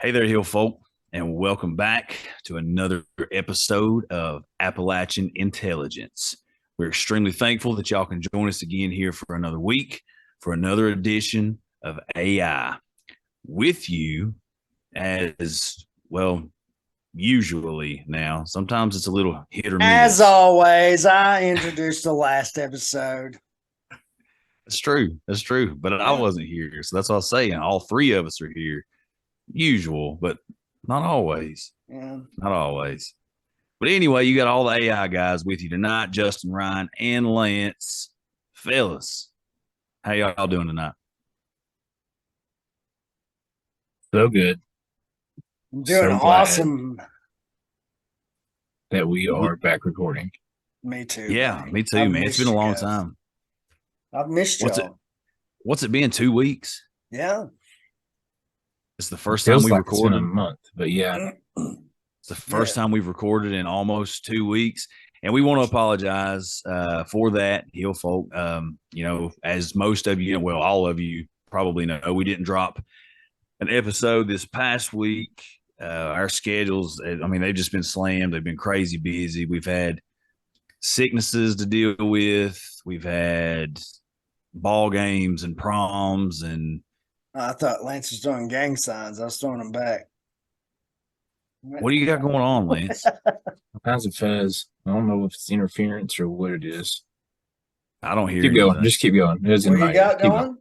Hey there, Hill folk, and welcome back to another episode of Appalachian Intelligence. We're extremely thankful that y'all can join us again here for another week, for another edition of AI. With you, as well, usually now. Sometimes it's a little hit or miss. As always, I introduced the last episode. That's true. That's true. But I wasn't here. So that's what I was saying. All three of us are here. Usual, but not always. Yeah. Not always. But anyway, you got all the AI guys with you tonight, Justin, Ryan, and Lance. Fellas, how y'all doing tonight? So good I'm doing So glad. awesome. that we are back recording. Me too. Yeah, buddy. me too, I've man. It's missed been a you long guys. time. I've missed What's y'all. What's it been? 2 weeks? Yeah. It's the first Feels time we like it's been recorded. a month, but yeah, It's the first time we've recorded in almost 2 weeks. And we want to apologize for that, Hill folk. As most of you, well, all of you probably know, we didn't drop an episode this past week. Our schedules, I mean, they've just been slammed. They've been crazy busy. We've had sicknesses to deal with. We've had ball games and proms and I thought Lance was doing gang signs. I was throwing them back. what do you got going on, Lance? all kinds of fuzz. I don't know if it's interference or what it is. I don't hear Keep going. anything. Just keep going. It was in What my you got ear. Keep going?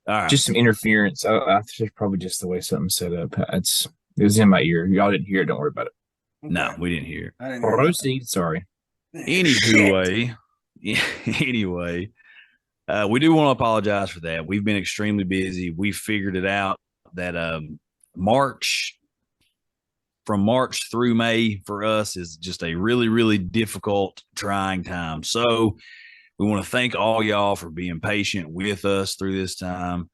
All right. Just some interference. I think it's probably just the way something's set up. It was in my ear. Y'all didn't hear it. Don't worry about it. No, we didn't hear. I didn't hear Proceed. Sorry. Anyway, we do want to apologize for that. We've been extremely busy. We figured it out that from March through May for us is just a really, really difficult, trying time. So we want to thank all y'all for being patient with us through this time.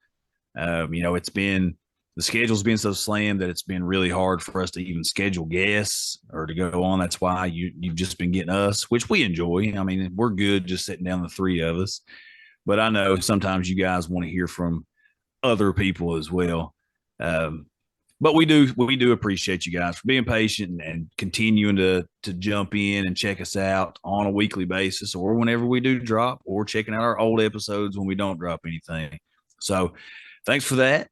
The schedule's been so slammed that it's been really hard for us to even schedule guests or to go on. That's why you've just been getting us, which we enjoy. I mean, we're good just sitting down the three of us. But I know sometimes you guys want to hear from other people as well. But we do appreciate you guys for being patient and continuing to jump in and check us out on a weekly basis or whenever we do drop, or checking out our old episodes when we don't drop anything. So thanks for that.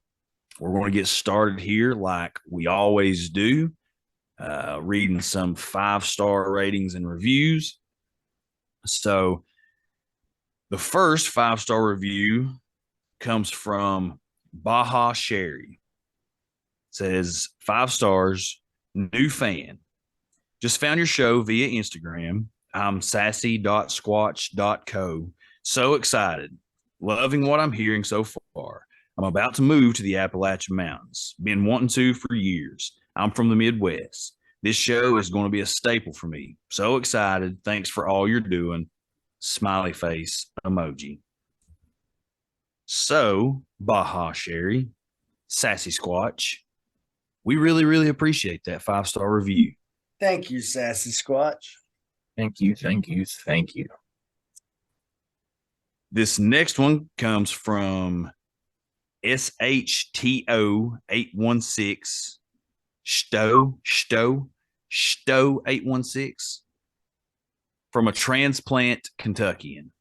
We're going to get started here like we always do, reading some 5-star ratings and reviews. So the first 5-star review comes from Baja Sherry. It says 5 stars, new fan. Just found your show via Instagram. I'm sassy.squatch.co. So excited. Loving what I'm hearing so far. I'm about to move to the Appalachian Mountains. Been wanting to for years. I'm from the Midwest. This show is going to be a staple for me. So excited. Thanks for all you're doing. Smiley face emoji. So, Baja Sherry, Sassy Squatch, we really, really appreciate that 5-star review. Thank you, Sassy Squatch. Thank you. Thank you. Thank you. This next one comes from SHTO816 Stow 816 from a transplant Kentuckian.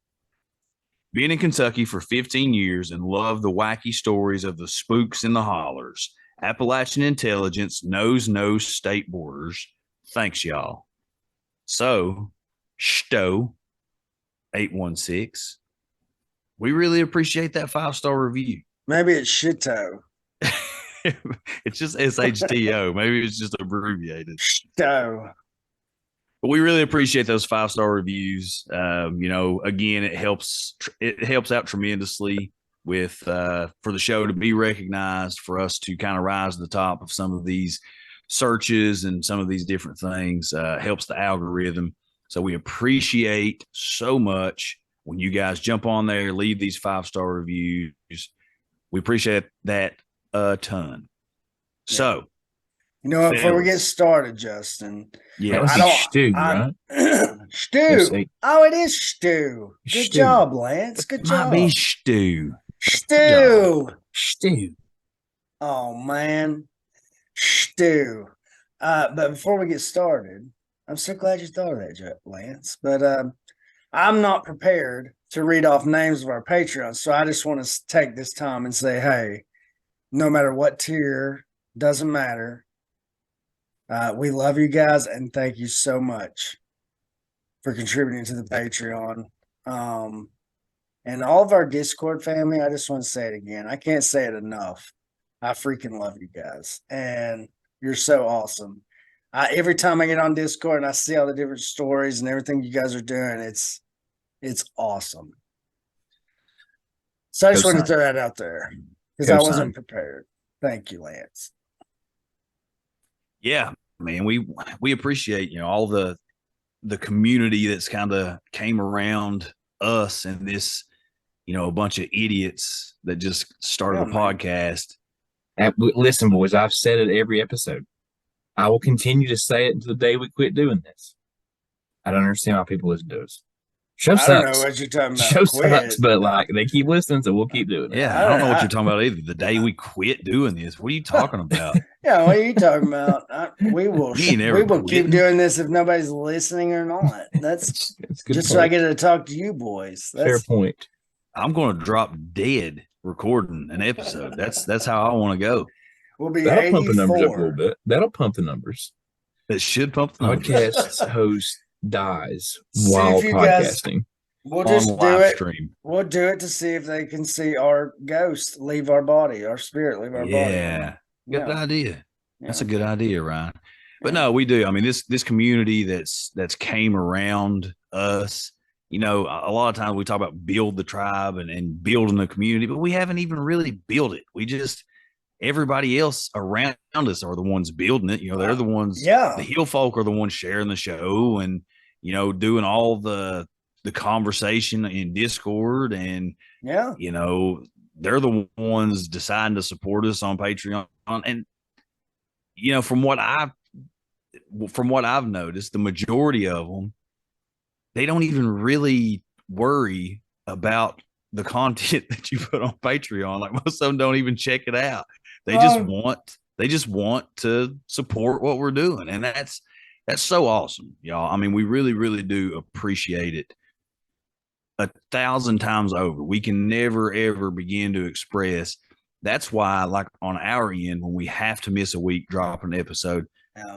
Been in Kentucky for 15 years and love the wacky stories of the spooks in the hollers. Appalachian Intelligence knows no state borders. Thanks, y'all. So, Stow 816, we really appreciate that 5-star review. Maybe it's Shito. It's just SHTO. Maybe it's just abbreviated. Shito. But we really appreciate those 5-star reviews. Again, it helps out tremendously with for the show to be recognized, for us to kind of rise to the top of some of these searches and some of these different things. Helps the algorithm. So we appreciate so much when you guys jump on there, leave these 5-star reviews. We appreciate that a ton. Yeah. So, you know what? Before we fellas. get started, Justin. Yeah, That would be Stu, right? Stu. Oh, it is Stu. Good Stu. job, Lance. Good might job. be Stu. Stu. Stu. Oh man, Stu. But before we get started, I'm so glad you thought of that, Lance. But I'm not prepared to read off names of our Patreons, so I just want to take this time and say, hey, no matter what tier, doesn't matter. We love you guys, and thank you so much for contributing to the Patreon. And all of our Discord family, I just want to say it again. I can't say it enough. I freaking love you guys, and you're so awesome. Every time I get on Discord and I see all the different stories and everything you guys are doing, it's awesome. So I just wanted to throw that out there because I wasn't prepared. Thank you, Lance. Yeah, man, we appreciate all the community that's kind of came around us and this a bunch of idiots that just started a podcast. Listen, boys, I've said it every episode. I will continue to say it until the day we quit doing this. I don't understand why people listen to us. Show sucks. I don't know what you're talking about. Show sucks, but they keep listening, so we'll keep doing it. Yeah, I don't know what you're talking about either. The day we quit doing this, what are you talking about? Yeah, what are you talking about? We will keep doing this if nobody's listening or not. That's just point. So I get to talk to you boys. Fair point. I'm going to drop dead recording an episode. That's how I want to go. We'll be That'll 84. Pump the numbers up a little bit. That'll pump the numbers. It should pump the numbers. Podcast host dies while podcasting. We'll just do it. Stream. We'll do it to see if they can see our ghost leave our body, our spirit leave our body. Yeah, good idea. That's a good idea, Ryan. But no, we do. I mean, this community that's came around us. A lot of times we talk about build the tribe and building the community, but we haven't even really built it. We just, everybody else around us are the ones building it. They're the ones, the Hill folk are the ones sharing the show and, doing all the conversation in Discord and, they're the ones deciding to support us on Patreon. And, from what I've noticed, the majority of them, they don't even really worry about the content that you put on Patreon. Like most of them don't even check it out. They just want to support what we're doing. And that's so awesome, y'all. I mean, we really, really do appreciate it 1,000 times over. We can never, ever begin to express. That's why, like on our end, when we have to miss a week, drop an episode,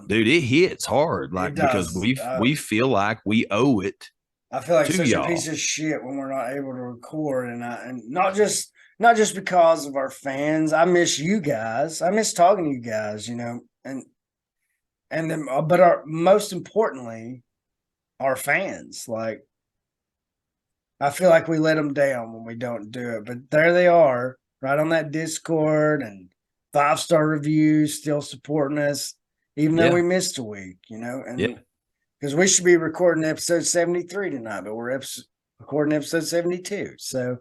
dude, it hits hard. Because we feel like we owe it. I feel like such a piece of shit when we're not able to record, and not just because of our fans. I miss you guys. I miss talking to you guys. But most importantly, our fans. Like, I feel like we let them down when we don't do it, but there they are, right on that Discord and 5-star reviews, still supporting us, even though we missed a week. Because we should be recording episode 73 tonight, but we're recording episode 72. So,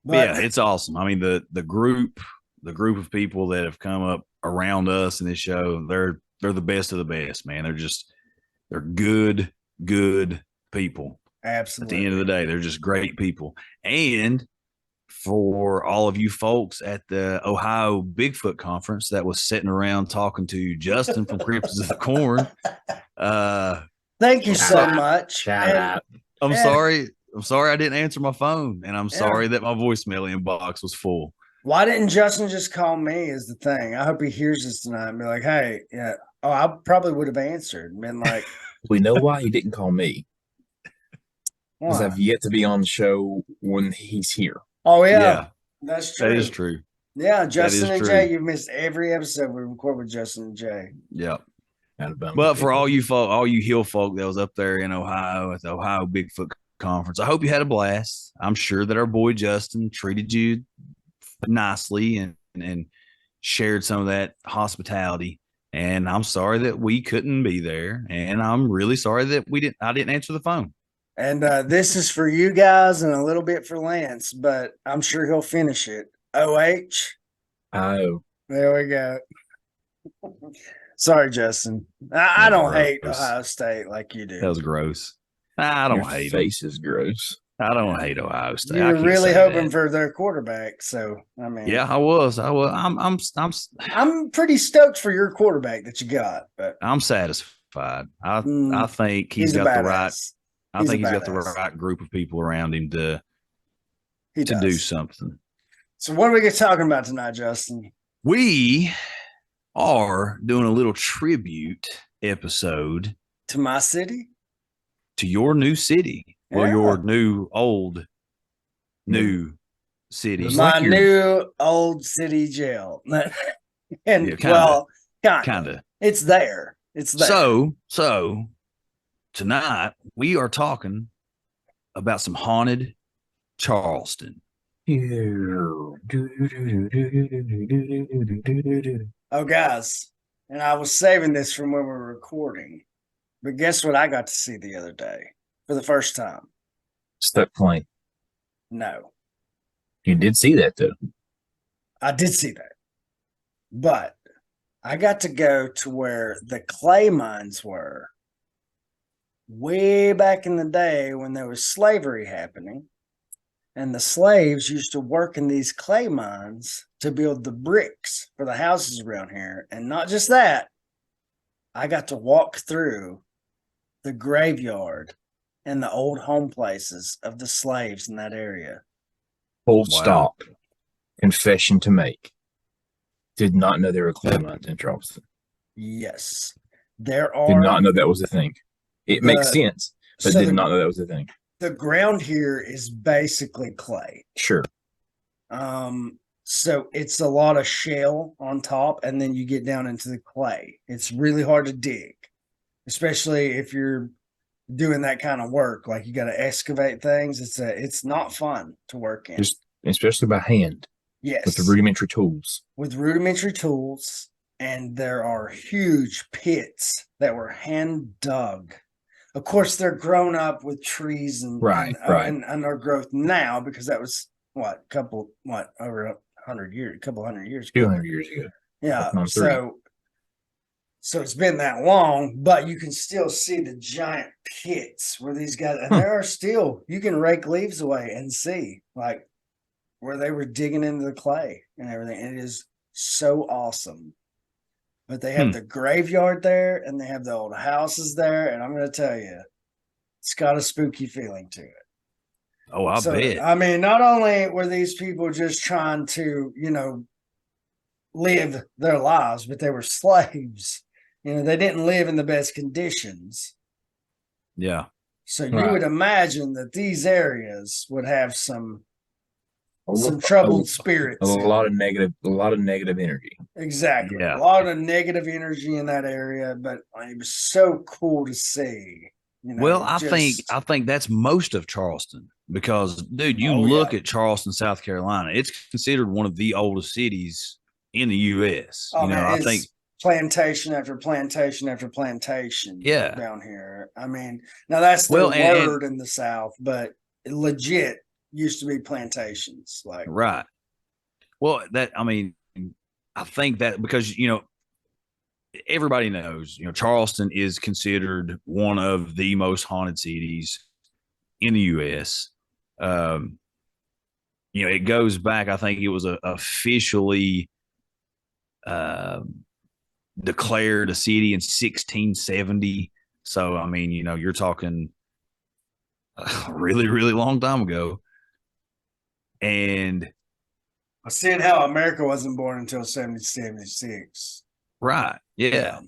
But it's awesome. I mean, the group of people that have come up around us in this show, they're the best of the best, man. They're good people. Absolutely. At the end of the day, they're just great people. And for all of you folks at the Ohio Bigfoot Conference that was sitting around talking to Justin from Cryptids of the Corn. Thank you so much. Shout out. I'm sorry I didn't answer my phone, and I'm sorry that my voicemail inbox was full. Why didn't Justin just call me is the thing. I hope he hears this tonight and be like, hey, I probably would have answered and been like. We know why he didn't call me. Because I've yet to be on the show when he's here. Oh, yeah. That's true. That is true. Yeah, Justin and Jay, you've missed every episode we record with Justin and Jay. Yeah. But for all you Hill folk that was up there in Ohio at the Ohio Bigfoot Conference, I hope you had a blast. I'm sure that our boy Justin treated you nicely and shared some of that hospitality. And I'm sorry that we couldn't be there. And I'm really sorry that I didn't answer the phone. And this is for you guys and a little bit for Lance, but I'm sure he'll finish it. OH. Oh. There we go. Sorry, Justin. I don't hate Ohio State like you do. That was gross. I don't hate it. Your face is gross. I don't hate Ohio State. You I were can't really say hoping that. for their quarterback. So, I mean, Yeah, I was. I'm pretty stoked for your quarterback that you got, but I'm satisfied. I think he's he's a got the right. badass. I He's a think he's got the badass. right group of people around him He to do does. something. So, what are we talking about tonight, Justin? We are doing a little tribute episode To my city? to your new city. Well, Yeah. your new city. It's My like you're- new old city jail. And Yeah, kinda. well, kind Kind of. of. It's there. It's there. So tonight we are talking about some haunted Charleston. Oh, guys, and I was saving this from when we were recording, but guess what I got to see the other day for the first time? Stuck plane. No, You did see that though. I did see that, but I got to go to where the clay mines were way back in the day when there was slavery happening. And the slaves used to work in these clay mines to build the bricks for the houses around here. And not just that, I got to walk through the graveyard and the old home places of the slaves in that area. Full Wow. stop. Confession to make. Did not know there were clay mines in Charleston. Yes, there are. Did not know that was a thing. It makes sense, but so did the, not know that was a thing. the ground here is basically clay. Sure. So it's a lot of shale on top, and then you get down into the clay. It's really hard to dig, especially if you're doing that kind of work. Like you got to excavate things. It's not fun to work in. Just especially by hand. Yes, With the rudimentary tools. With rudimentary tools, and there are huge pits that were hand dug. Of course, they're grown up with trees and Right. and are growth now because that was over 100 years, a couple hundred years ago. 200 years ago. Yeah. Not three. So it's been that long, but you can still see the giant pits where these guys, and there are still, you can rake leaves away and see like where they were digging into the clay and everything. And it is so awesome. But they have the graveyard there and they have the old houses there. And I'm going to tell you, it's got a spooky feeling to it. Oh, I bet. I mean, not only were these people just trying to, live their lives, but they were slaves. They didn't live in the best conditions. Yeah. So you would imagine that these areas would have some troubled spirits. A lot of negative energy. Exactly. Yeah. A lot of negative energy in that area, but it was so cool to see. Well, I think that's most of Charleston because, dude, you look at Charleston, South Carolina. It's considered one of the oldest cities in the U.S. I think plantation after plantation after plantation. Yeah. Down here. I mean, now that's the word in the South, but it legit used to be plantations. Like right. Well, I think that because everybody knows, Charleston is considered one of the most haunted cities in the U.S. It goes back. I think it was officially declared a city in 1670. So, you're talking a really, really long time ago. And I said how America wasn't born until 1776. Right. Yeah.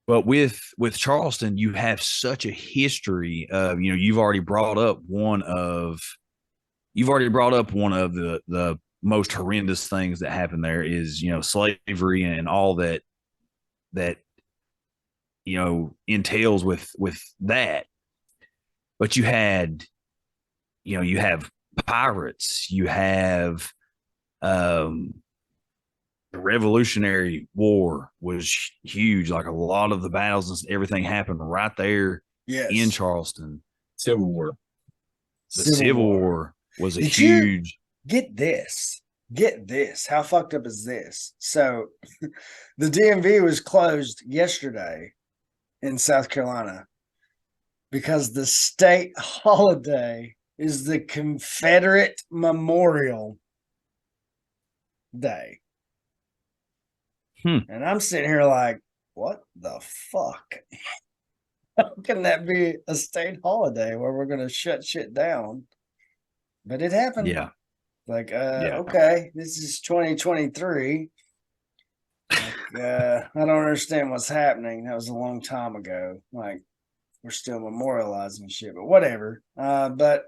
But with Charleston, you have such a history of, you've already brought up one of the most horrendous things that happened there is, slavery and all that entails with that. But you had, you have pirates, you have the Revolutionary War was huge. Like a lot of the battles and everything happened right there in Charleston. Civil War. The Civil War was a huge. Get this. How fucked up is this? So the DMV was closed yesterday in South Carolina because the state holiday is the Confederate Memorial Day. And I'm sitting here like, what the fuck? How can that be a state holiday where we're going to shut shit down? But it happened. Yeah. Like, okay, this is 2023. Like, I don't understand what's happening. That was a long time ago. Like, we're still memorializing shit, but whatever. But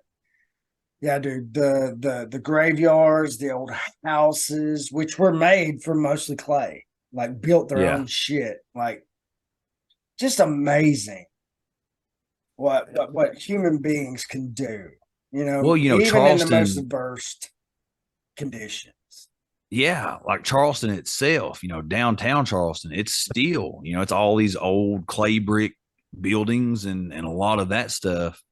yeah, dude, the graveyards, the old houses, which were made from mostly clay, like built their own shit, like just amazing what human beings can do. You know, well, you know, even Charleston, in the most adverse conditions. Yeah, like Charleston itself, you know, downtown Charleston, it's still, you know, it's all these old clay brick buildings and a lot of that stuff.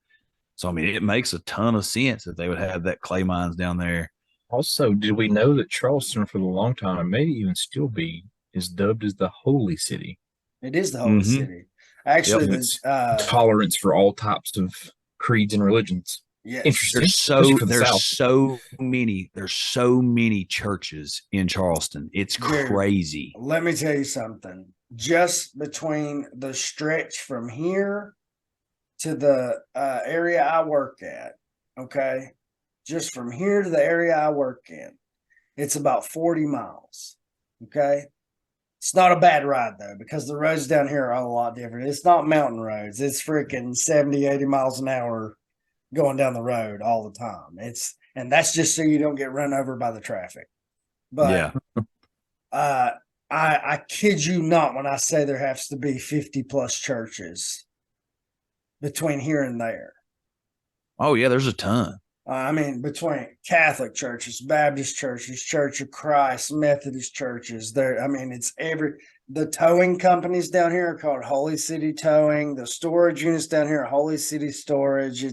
So I mean, it makes a ton of sense that they would have that clay mines down there. Also, did we know that Charleston, for the long time, and maybe even still be, is dubbed as the Holy City? It is the Holy City. Actually, it's tolerance for all types of creeds and religions. Yes. Interesting. There's so many churches in Charleston. It's crazy. Let me tell you something. Just between the stretch from here to the area I work at, okay, just from here to the area I work in, it's about 40 miles. Okay. It's not a bad ride though, because the roads down here are a lot different. It's not mountain roads. It's freaking 70, 80 miles an hour going down the road all the time. And that's just so you don't get run over by the traffic. But I kid you not when I say there has to be 50 plus churches between here and there. Oh yeah, there's a ton. I mean, between Catholic churches, Baptist churches, Church of Christ, Methodist churches, the towing companies down here are called Holy City Towing. The storage units down here are Holy City Storage.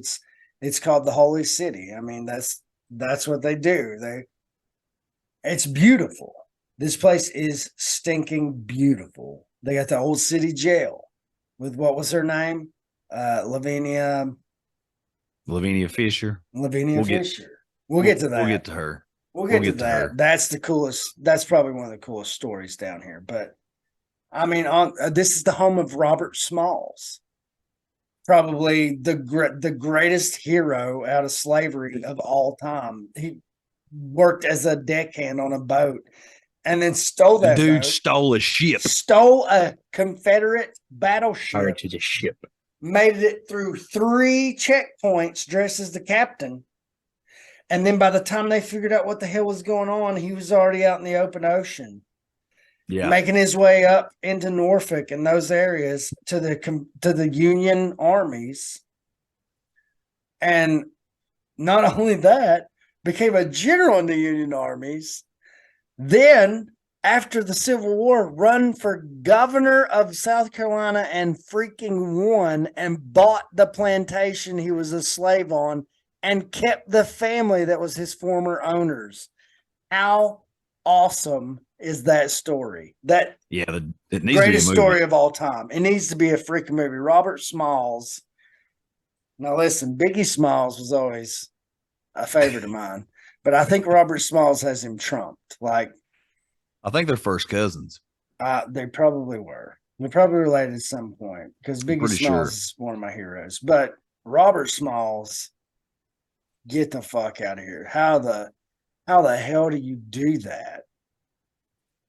It's called the Holy City. I mean, that's what they do. It's beautiful. This place is stinking beautiful. They got the old city jail with, what was her name? Lavinia Fisher. Lavinia Fisher. We'll get to that. We'll get to her. We'll get to that. That's the coolest. That's probably one of the coolest stories down here. But I mean, this is the home of Robert Smalls, probably the greatest hero out of slavery of all time. He worked as a deckhand on a boat, and then stole that. The dude stole a ship. Stole a Confederate battleship. To the ship. Made it through 3 checkpoints dressed as the captain. And then by the time they figured out what the hell was going on, he was already out in the open ocean. Yeah. Making his way up into Norfolk and those areas to the Union armies. And not only that, became a general in the Union armies. Then, after the Civil War, run for governor of South Carolina and freaking won, and bought the plantation he was a slave on and kept the family that was his former owners. How awesome is that story? That it needs greatest story of all time. It needs to be a freaking movie. Robert Smalls. Now listen, Biggie Smalls was always a favorite of mine, but I think Robert Smalls has him trumped. Like, I think they're first cousins. They probably were. They're probably related at some point, because Biggie Smalls is one of my heroes. But Robert Smalls, get the fuck out of here. How the hell do you do that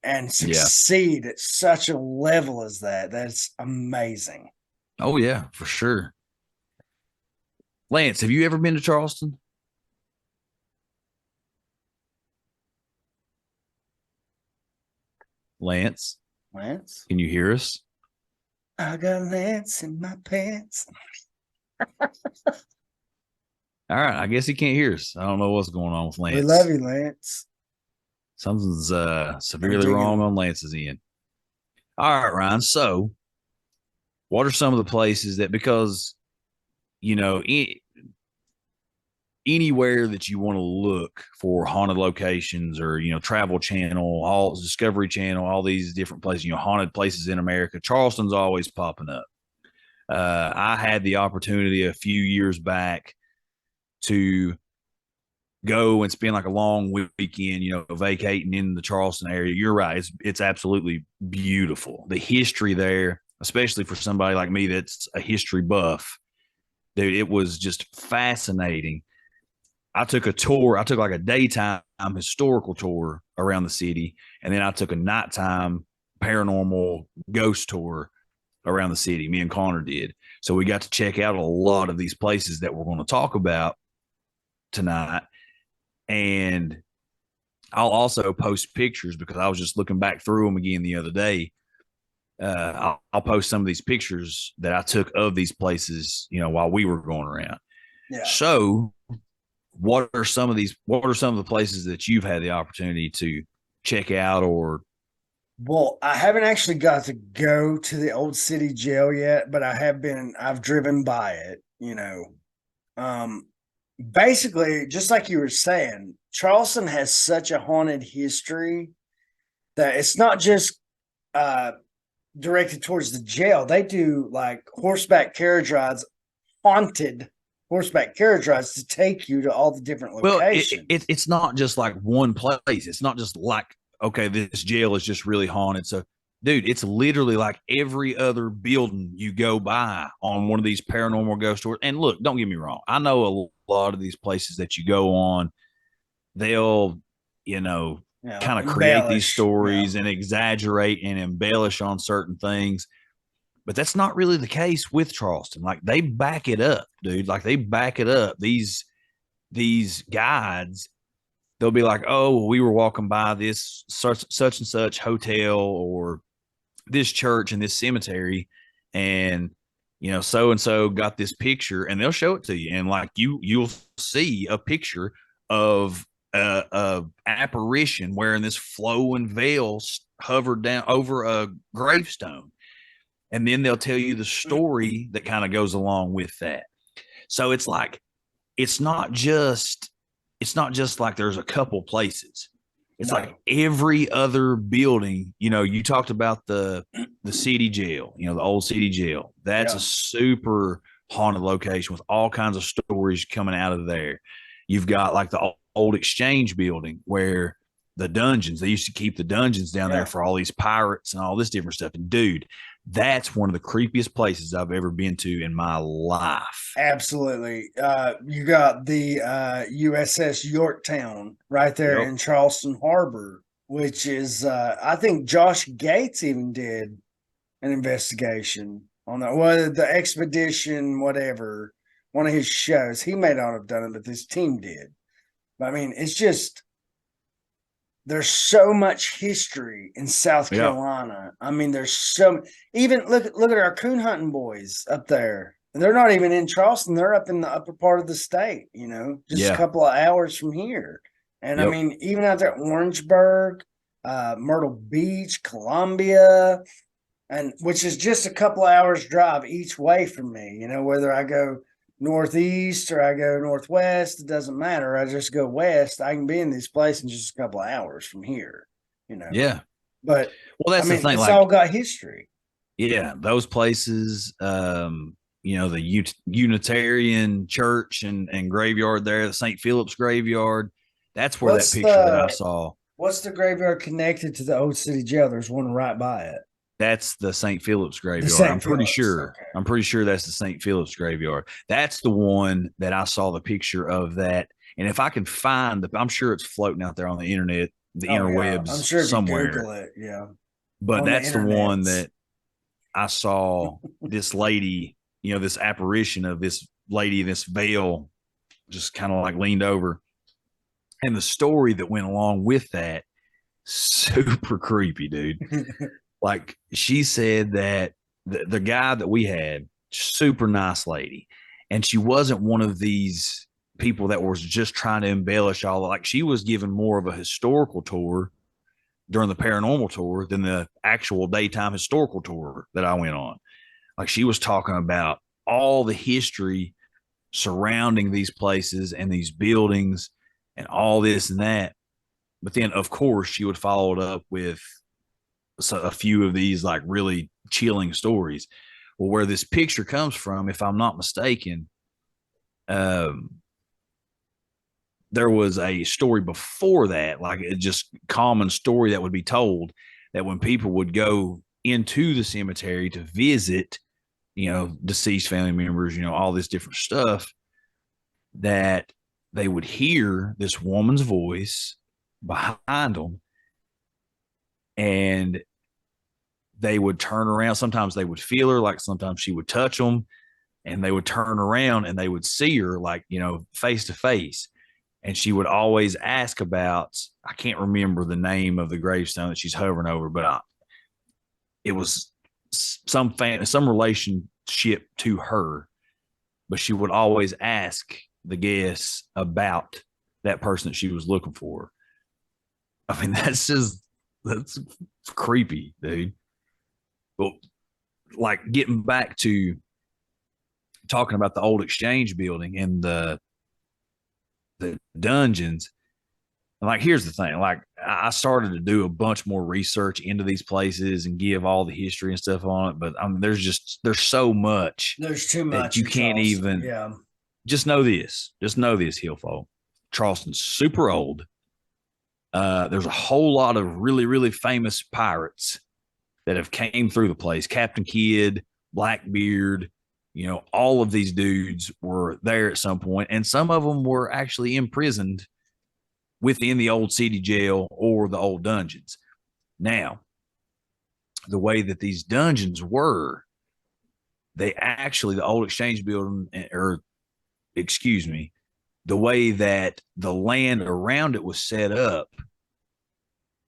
and succeed at such a level as that? That's amazing. Oh yeah, for sure. Lance, have you ever been to Charleston? Lance, can you hear us? I got Lance in my pants. All right, I guess he can't hear us. I don't know what's going on with Lance. We love you, Lance. Something's severely wrong on Lance's end. All right, Ryan. So, what are some of the places that, because, you know, anywhere that you want to look for haunted locations, or, you know, Travel Channel, all Discovery Channel, all these different places, you know, haunted places in America, Charleston's always popping up. I had the opportunity a few years back to go and spend like a long weekend, vacating in the Charleston area, you're right. It's absolutely beautiful. The history there, especially for somebody like me that's a history buff, dude, it was just fascinating. I took a tour. I took like a daytime historical tour around the city, and then I took a nighttime paranormal ghost tour around the city. Me and Connor did. So we got to check out a lot of these places that we're going to talk about tonight. And I'll post pictures because I was just looking back through them again the other day. I'll post some of these pictures that I took of these places, while we were going around. Yeah. So what are some of the places that you've had the opportunity to check out? Or Well, I haven't actually got to go to the old city jail yet, but I've driven by it, basically, just like you were saying, Charleston has such a haunted history that it's not just directed towards the jail. They do like haunted horseback carriage rides to take you to all the different locations. Well, it's not just like one place. It's not just like, okay, this jail is just really haunted. So, dude, it's literally like every other building you go by on one of these paranormal ghost tours. And look, don't get me wrong. I know a lot of these places that you go on, they'll, kind of create these stories and exaggerate and embellish on certain things. But that's not really the case with Charleston. Like, they back it up, dude. Like, they back it up. These guides, they'll be like, oh, we were walking by this such and such hotel or this church and this cemetery, and so and so got this picture, and they'll show it to you, and like you'll see a picture of a apparition wearing this flowing veil hovered down over a gravestone, and then they'll tell you the story that kind of goes along with that. So it's like it's not just like there's a couple places. It's like every other building. You talked about the city jail, the old city jail. That's a super haunted location with all kinds of stories coming out of there. You've got like the old exchange building where the dungeons, they used to keep the dungeons down there for all these pirates and all this different stuff. And dude, that's one of the creepiest places I've ever been to in my life. Absolutely. You got the USS Yorktown right there in Charleston Harbor, which is, I think Josh Gates even did an investigation on that. Well, the expedition, whatever, one of his shows. He may not have done it, but this team did. But I mean, it's just, there's so much history in South Carolina. I mean, there's even look at our coon hunting boys up there. And they're not even in Charleston. They're up in the upper part of the state, just a couple of hours from here. And I mean, even out there, Orangeburg, Myrtle Beach, Columbia, and which is just a couple of hours drive each way from me, whether I go northeast or I go northwest, it doesn't matter. I just go west. I can be in these places in just a couple of hours from here, Yeah. But that's the thing. It's like, all got history. Yeah. Those places, the Unitarian church and graveyard there, the St. Philip's graveyard. That's where that picture that I saw. What's the graveyard connected to the old city jail? There's one right by it. That's the St. Philip's graveyard. I'm pretty sure. Okay. I'm pretty sure that's the St. Philip's graveyard. That's the one that I saw the picture of that. And if I can find I'm sure it's floating out there on the internet, the interwebs, I'm sure somewhere. Google it, But that's the one that I saw this lady, this apparition of this lady, this veil just kind of like leaned over. And the story that went along with that, super creepy, dude. Like, she said that the guy that we had, super nice lady, and she wasn't one of these people that was just trying to embellish all. Like, she was given more of a historical tour during the paranormal tour than the actual daytime historical tour that I went on. Like, she was talking about all the history surrounding these places and these buildings and all this and that. But then, of course, she would follow it up with a few of these like really chilling stories. Well, where this picture comes from, if I'm not mistaken, there was a story before that, like a just common story that would be told, that when people would go into the cemetery to visit, deceased family members, all this different stuff, that they would hear this woman's voice behind them, and they would turn around. Sometimes they would feel her, like sometimes she would touch them, and they would turn around and they would see her, like, face to face. And she would always ask about, I can't remember the name of the gravestone that she's hovering over, but it was some relationship to her. But she would always ask the guests about that person that she was looking for. I mean, that's creepy, dude. But like, getting back to talking about the old exchange building and the dungeons, like, here's the thing. Like, I started to do a bunch more research into these places and give all the history and stuff on it, but there's so much. There's too much. You can't even. Yeah. Just know this, Hillfolk. Charleston's super old. There's a whole lot of really, really famous pirates that have came through the place. Captain Kidd, Blackbeard, all of these dudes were there at some point, and some of them were actually imprisoned within the old city jail or the old dungeons. Now, the way that these dungeons were, the old exchange building, the way that the land around it was set up,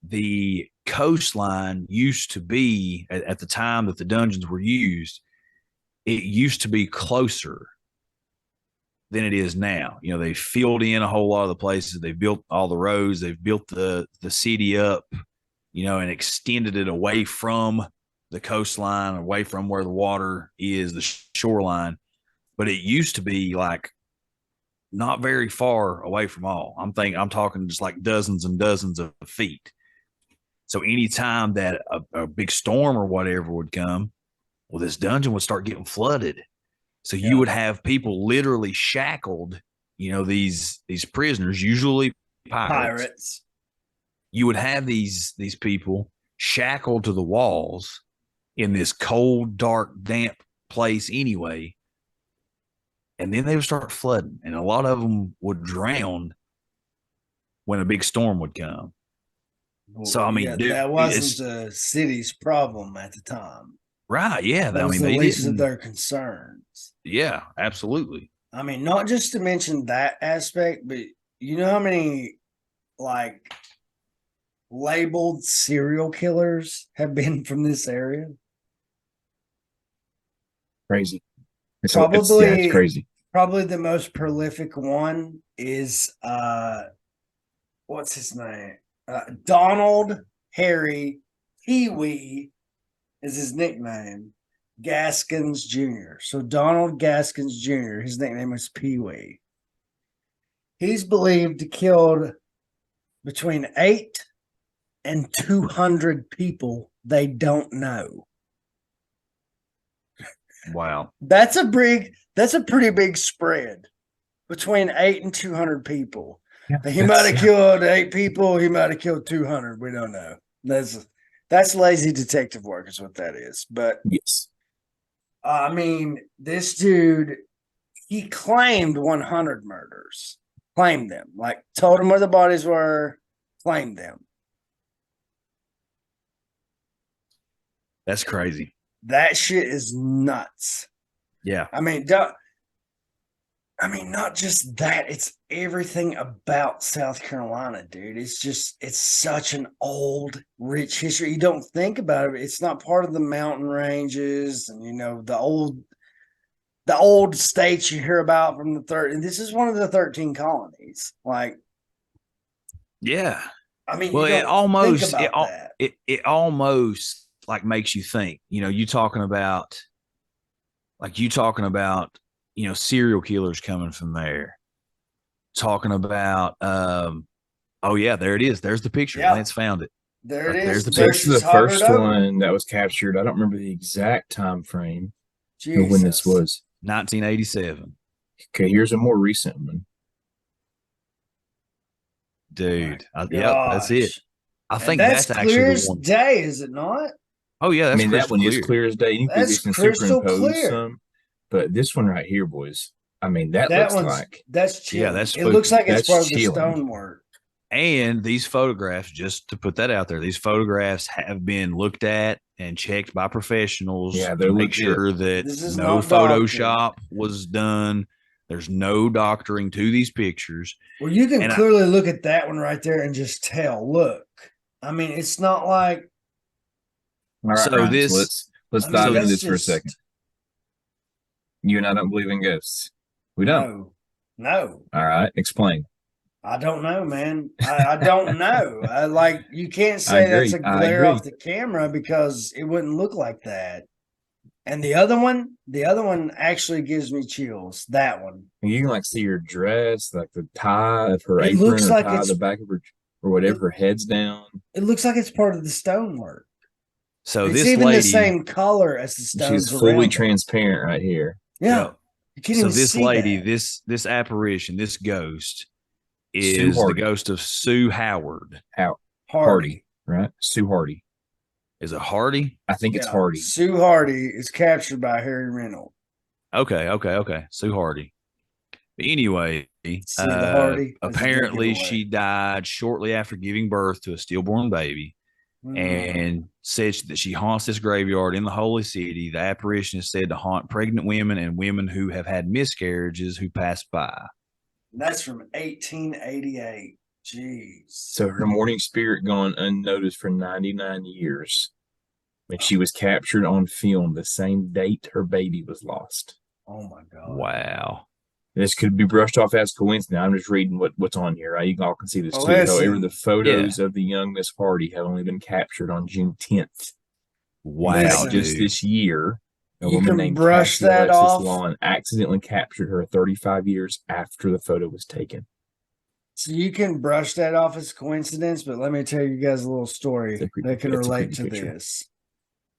the coastline used to be, at the time that the dungeons were used, it used to be closer than it is now. They filled in a whole lot of the places. They built all the roads. They've built the city up, and extended it away from the coastline, away from where the water is, the shoreline. But it used to be like not very far away from all. I'm talking just like dozens and dozens of feet. So anytime that a big storm or whatever would come, well, this dungeon would start getting flooded. So you would have people literally shackled, these prisoners, usually pirates. You would have these people shackled to the walls in this cold, dark, damp place anyway. And then they would start flooding, and a lot of them would drown when a big storm would come. Well, so, I mean, dude, that wasn't the city's problem at the time. Right. Yeah. That was the least of their concerns. Yeah, absolutely. I mean, not just to mention that aspect, but you know how many like labeled serial killers have been from this area? Crazy. It's crazy. Probably the most prolific one is what's his name? Donald Harry Pee-wee is his nickname. Gaskins Jr. So Donald Gaskins Jr., his nickname was Pee-wee. He's believed to killed between 8 and 200 people they don't know. Wow. That's a pretty big spread, between 8 and 200 people. Yeah, he might have killed 8 people. He might have killed 200. We don't know. That's lazy detective work is what that is. But yes, I mean, this dude, he claimed 100 murders. Claimed them. Like, told him where the bodies were. Claimed them. That's crazy. That shit is nuts. Yeah. I mean, not just that. It's everything about South Carolina, dude. It's such an old, rich history. You don't think about it. It's not part of the mountain ranges and, the old states you hear about from the third. And this is one of the 13 colonies. Like, yeah. I mean, well, it almost like makes you think. You talking about serial killers coming from there. Talking about oh yeah, there it is. There's the picture. Yeah. Lance found it. There it is. There's the picture. This is the first one that was captured. I don't remember the exact time frame of when this was. 1987. Okay, here's a more recent one. dude. My Yep, that's it. gosh. I And think that's that's actually clear the as one. day, is it not? Oh yeah, I that's mean, that crystal one is clear. clear as day. You That's can crystal superimpose clear. some, but this one right here, boys. I mean, that That looks one's like that's chilling. Yeah, that's It looks spooky. like it's That's part of the chilling. stonework. And these photographs, just to put that out there, these photographs have been looked at and checked by professionals Yeah, to they're make legit. sure that This is no not doctored. Photoshop was done. There's no doctoring to these pictures. Well, you can And clearly look at that one right there and just tell. Look, I mean, it's not like All right, So Ryan, this- so let's I mean, dive into that's this for a just- second. You and I don't believe in ghosts. We don't. No, All right, explain. I don't know, man. I don't know. Like you can't I say that's a agree. I glare agree. off the camera because it wouldn't look like that. And the other one actually gives me chills. That one. You can like see her dress, like the tie of her It apron, looks or like tie it's- the back of her, or whatever. Her head's down. It looks like it's part of the stonework. So It's this even lady, the same color as the stones. She's fully around it. transparent right here. Yeah, Yep. you can't so even this see lady, that. this apparition, this ghost Sue is the Hardy. ghost of Sue Howard. Hardy, right? Sue Hardy. Is it Hardy? I think it's Yeah. Hardy. Sue Hardy is captured by Harry Reynolds. Okay. Sue Hardy. But anyway, See the Hardy? That's a good apparently giveaway. she died shortly after giving birth to a stillborn baby, and said that she haunts this graveyard in the Holy City. The apparition is said to haunt pregnant women and women who have had miscarriages who pass by. That's from 1888. Jeez. So her morning spirit gone unnoticed for 99 years. When she was captured on film the same date her baby was lost. Oh my God. Wow. This could be brushed off as coincidence. I'm just reading what's on here. Right? You all can see this too. Listen. However, the photos of the young Miss Hardy have only been captured on June 10th. Wow, Listen. Just dude. this year, a You woman can named brush Cassie that Alexis off. Lawn accidentally captured her 35 years after the photo was taken. So you can brush that off as coincidence, but let me tell you guys a little story It's a creepy- that can it's a relate creepy to picture. this.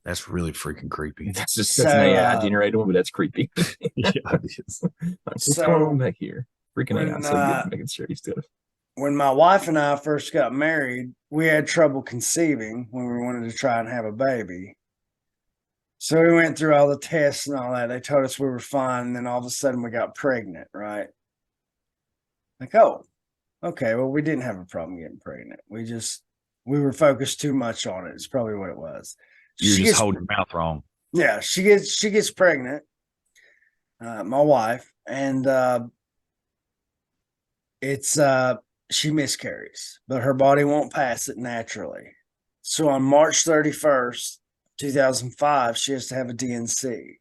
That's really freaking creepy. That's So, an AI generated one, but that's creepy. Yeah, it is. What's So, going on back here? Freaking when, AI, so good at making scary stuff. When my wife and I first got married, we had trouble conceiving when we wanted to try and have a baby. So we went through all the tests and all that. They told us we were fine. And then all of a sudden we got pregnant, right? Like, oh, okay. Well, we didn't have a problem getting pregnant. We were focused too much on it. It's probably what it was. You're She just gets- holding your mouth wrong. Yeah, she gets pregnant, my wife, and she miscarries, but her body won't pass it naturally. So on March 31st, 2005, she has to have a DNC.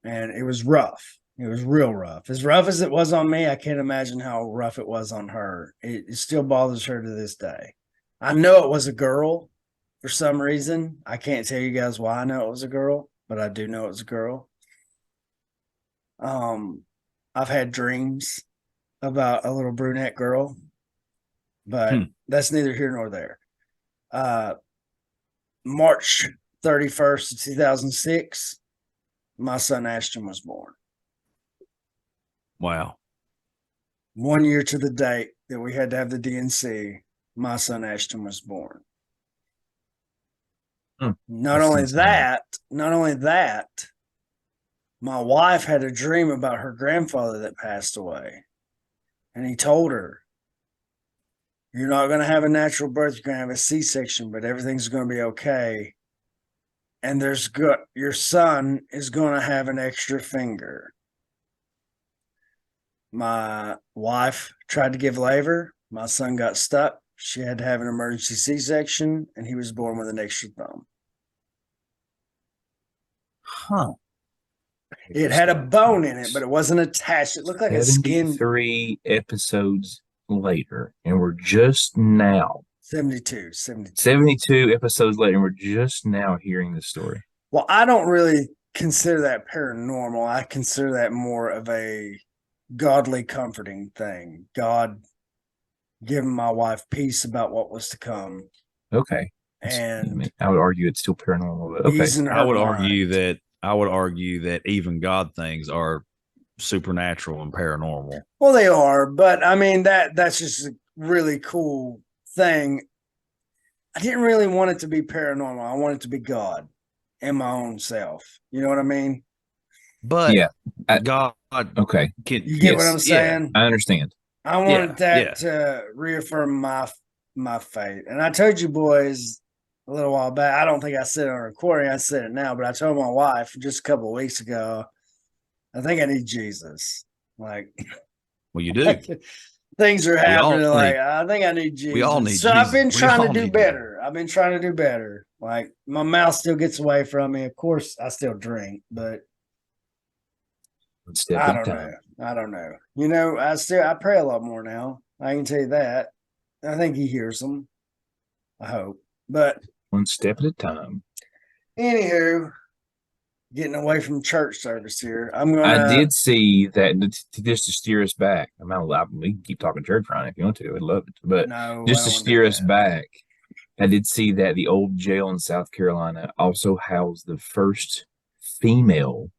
And it was rough. It was real rough. As rough as it was on me, I can't imagine how rough it was on her. It still bothers her to this day. I know it was a girl for some reason. I can't tell you guys why I know it was a girl, but I do know it was a girl. I've had dreams about a little brunette girl, but that's neither here nor there. March 31st of 2006, my son Ashton was born. Wow. 1 year to the date that we had to have the DNC, my son Ashton was born. Not only that, my wife had a dream about her grandfather that passed away. And he told her, you're not going to have a natural birth, you're going to have a C-section, but everything's going to be okay. And your son is going to have an extra finger. My wife tried to give labor. My son got stuck. She had to have an emergency C-section, and he was born with an extra thumb. Huh. It had a bone in it, but it wasn't attached. It looked like a skin. 73 episodes later, and we're just now 72. 72 episodes later, and we're just now hearing this story. Well, I don't really consider that paranormal. I consider that more of a godly comforting thing. God giving my wife peace about what was to come. Okay. And I would argue it's still paranormal, but okay. easing her I would mind. argue that even God things are supernatural and paranormal. Well, they are, but I mean that's just a really cool thing. I didn't really want it to be paranormal. I want it to be God and my own self. You know what I mean? But Yeah. God, Okay. You get what I'm saying? I understand. I wanted that yeah. to reaffirm my faith. And I told you boys a little while back. I don't think I said it on recording. I said it now, but I told my wife just a couple of weeks ago. I think I need Jesus. Like, Well, you do. things are happening. Like, I think I need Jesus. We all need so Jesus. I've been trying to do need better. I've been trying to do better. Like, my mouth still gets away from me. Of course, I still drink, but I don't know. I don't know. You know, I pray a lot more now. I can tell you that. I think he hears them. I hope. But one step at a time. Anywho, getting away from church service here. I did see that just to steer us back. We can keep talking church Ryan if you want to. I'd love it. But just to steer us back, I did see that the old jail in South Carolina also housed the first female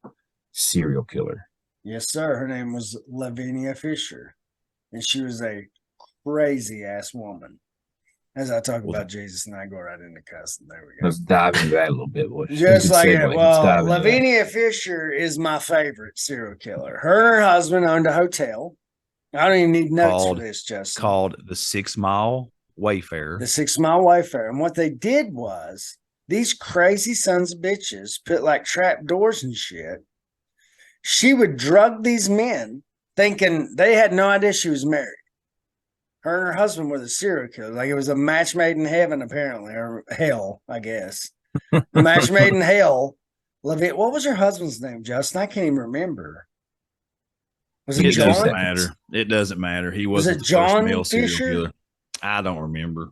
serial killer. Yes, sir. Her name was Lavinia Fisher. And she was a crazy ass woman. As I talk about Jesus and I go right into cussing. There we go. Let's dive into that a little bit, boy. Just like it. Well, Lavinia Fisher is my favorite serial killer. Her and her husband owned a hotel. I don't even need notes for this, Justin. Called the 6 Mile Wayfarer. The 6 Mile Wayfarer. And what they did was these crazy sons of bitches put like trap doors and shit. She would drug these men thinking they had no idea she was married. Her and her husband were the serial killer. Like it was a match made in heaven, apparently, or hell, I guess. Match made in hell. What was her husband's name, Justin? I can't even remember. Was it John? Doesn't matter. It doesn't matter. He wasn't the John first male serial Fisher? killer. I don't remember.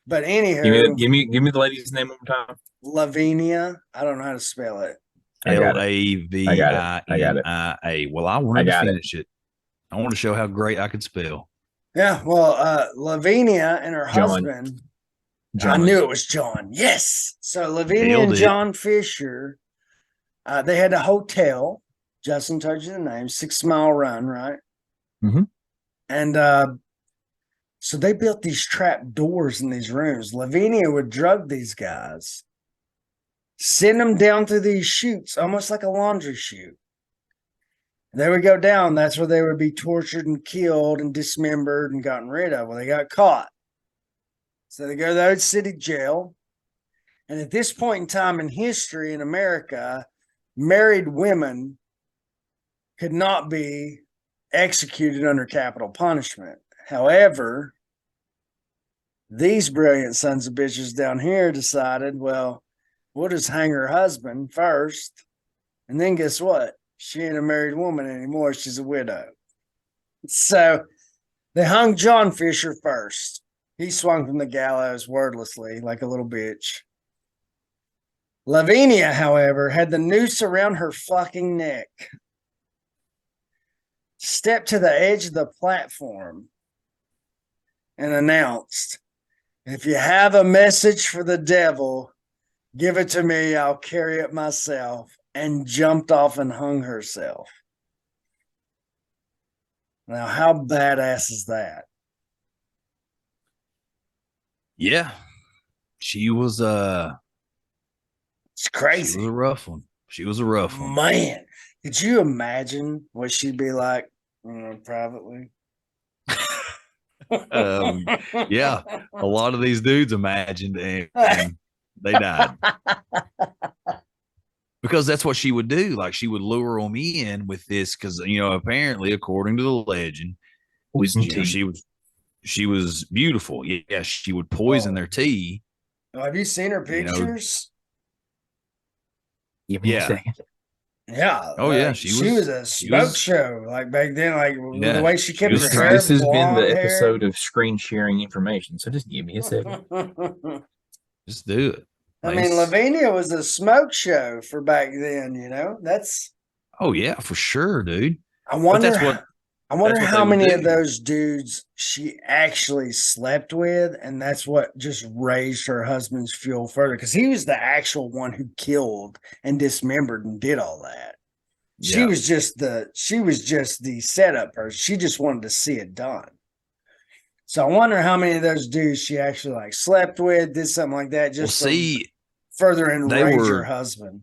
But anyhow, give me the lady's name one more time. Lavinia. I don't know how to spell it. Lavinia. Well, I wanted to finish it. I want to show how great I could spell. Yeah, well, Lavinia and her husband. I knew it was John. Yes. So Lavinia and John Fisher, they had a hotel. Justin told you the name, 6 Mile Run, right? Mm-hmm. And so they built these trap doors in these rooms. Lavinia would drug these guys, send them down through these chutes, almost like a laundry chute. They would go down. That's where they would be tortured and killed and dismembered and gotten rid of. Well, they got caught. So they go to the old city jail. And at this point in time in history in America, married women could not be executed under capital punishment. However, these brilliant sons of bitches down here decided, well, we'll just hang her husband first. And then guess what? She ain't a married woman anymore. She's a widow. So they hung John Fisher first. He swung from the gallows wordlessly like a little bitch. Lavinia, however, had the noose around her fucking neck. Stepped to the edge of the platform and announced, if you have a message for the devil, give it to me. I'll carry it myself. And jumped off and hung herself. Now, how badass is that? Yeah. She was it's crazy. She was a rough one. She was a rough one. Man, could you imagine what she'd be like privately? Yeah. A lot of these dudes imagined and they died. Because that's what she would do. Like she would lure them in with this, because apparently, according to the legend, she was beautiful. Yeah, she would poison their tea. Have you seen her pictures? Give me a second. Yeah. Oh yeah, she was a smoke show. Like back then, like the way she kept her hair. This has been the episode of screen sharing information. So just give me a second. Just do it. I mean, Lavinia was a smoke show for back then, That's oh yeah, for sure, dude. I wonder how many of those dudes she actually slept with, and that's what just raised her husband's fuel further, because he was the actual one who killed and dismembered and did all that. She was just the setup person. She just wanted to see it done. So I wonder how many of those dudes she actually like slept with, did something like that, just further enrage her husband.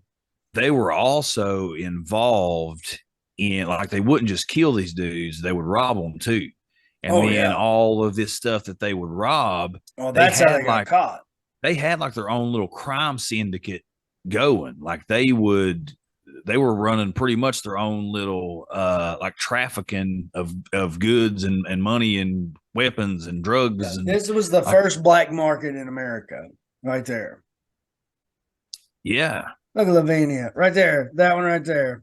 They were also involved in, like, they wouldn't just kill these dudes, they would rob them too. And then all of this stuff that they would rob, that's how they got caught. They had like their own little crime syndicate going. Like they were running pretty much their own little like trafficking of goods and money and weapons and drugs. And this was the first black market in America, right there. Yeah. Look at Lavinia right there. That one right there.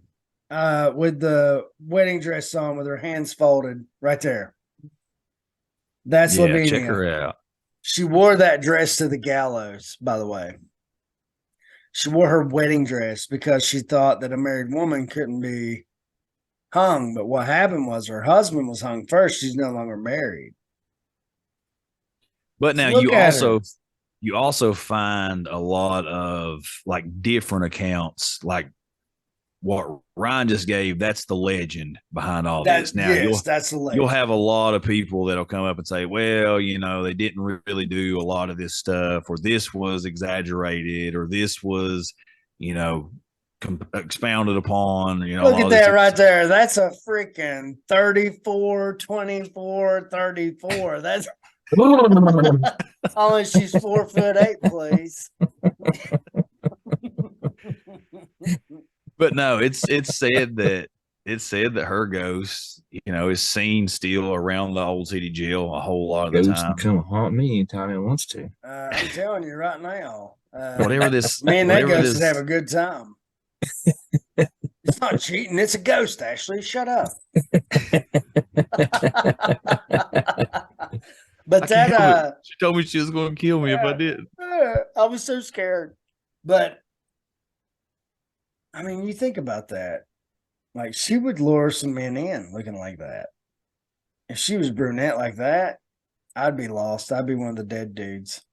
With the wedding dress on with her hands folded right there. That's Lavinia. Check her out. She wore that dress to the gallows, by the way. She wore her wedding dress because she thought that a married woman couldn't be hung. But what happened was her husband was hung first. She's no longer married. But now you also find a lot of like different accounts, like what Ryan just gave. That's the legend behind all this. Now, that's the legend. You'll have a lot of people that'll come up and say, well, they didn't really do a lot of this stuff, or this was exaggerated, or this was, expounded upon. Look at that right there. That's a freaking 34, 24, 34. That's only she's 4'8", please. But no, it's said that her ghost, is seen still around the old city jail a whole lot of the time. Ghost can come haunt me anytime it wants to. I'm telling you right now. Whatever this, me and that ghost would have a good time. It's not cheating. It's a ghost, Ashley. Shut up. But she told me she was going to kill me if I did. I was so scared. But I mean, you think about that. Like, she would lure some men in looking like that. If she was brunette like that, I'd be lost. I'd be one of the dead dudes.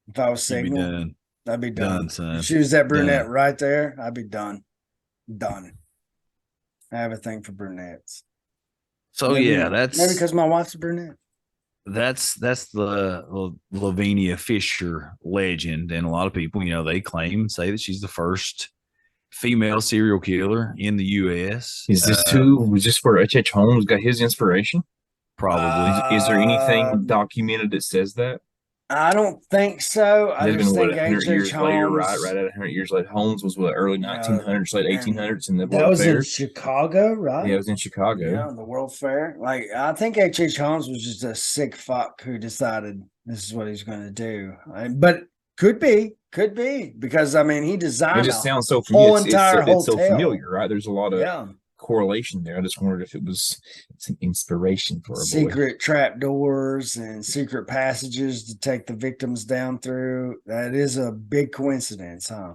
If I was single, I'd be done. Son. If she was that brunette right there, I'd be done. Done. I have a thing for brunettes. So maybe because my wife's a brunette. That's the Lavinia Fisher legend, and a lot of people, they claim and say that she's the first female serial killer in the U.S. Is this was this where H.H. Holmes got his inspiration? Probably. Is there anything documented that says that? I don't think so. I just think H.H. Holmes. Later, right at 100 years later. Holmes was early 1900s, late 1800s in the That was in Chicago, right? Yeah, it was in Chicago. Yeah, the World Fair. Like, I think H.H. Holmes was just a sick fuck who decided this is what he's going to do. But could be because he designed. It just sounds so familiar. It's so familiar, right? There's a lot of correlation there. I just wondered if it's an inspiration for a secret trap doors and secret passages to take the victims down through. That is a big coincidence, huh?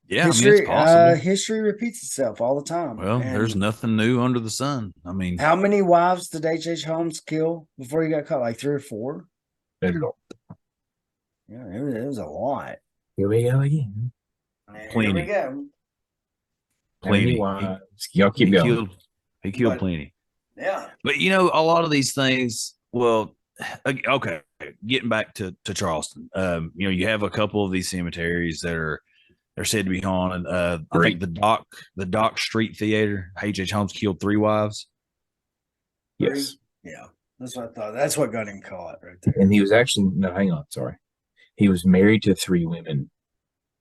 Yeah, it's possible. History repeats itself all the time. Well, there's nothing new under the sun. How many wives did H.H. Holmes kill before he got caught? Like 3 or 4? A lot. Yeah, it was a lot. Here we go again. Plenty. Here we go. Plenty. Y'all keep going. He killed plenty. Yeah. But a lot of these things, well, okay, getting back to Charleston, you have a couple of these cemeteries that they're said to be haunted. I think the Dock Street Theater, H.H. Holmes killed 3 wives. Yes. Yeah. That's what I thought. That's what got him caught right there. And he was actually, no, hang on, sorry. He was married to 3 women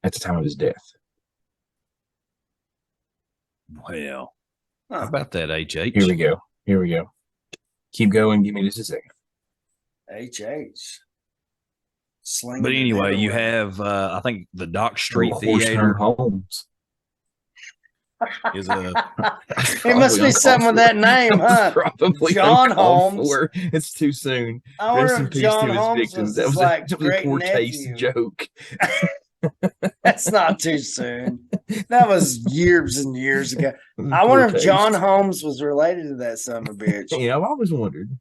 at the time of his death. Well, how about that, H.H.? Here we go. Keep going. Give me just a second. H.H. But anyway, you have, I think, the Dock Street Theater. Holmes. Is a it must be something with that name, huh? Probably John Holmes. It's too soon. I wonder if John Holmes was that was like a poor taste joke. That's not too soon. That was years and years ago. I wonder if John Holmes was related to that son of a bitch. Yeah, I've always wondered.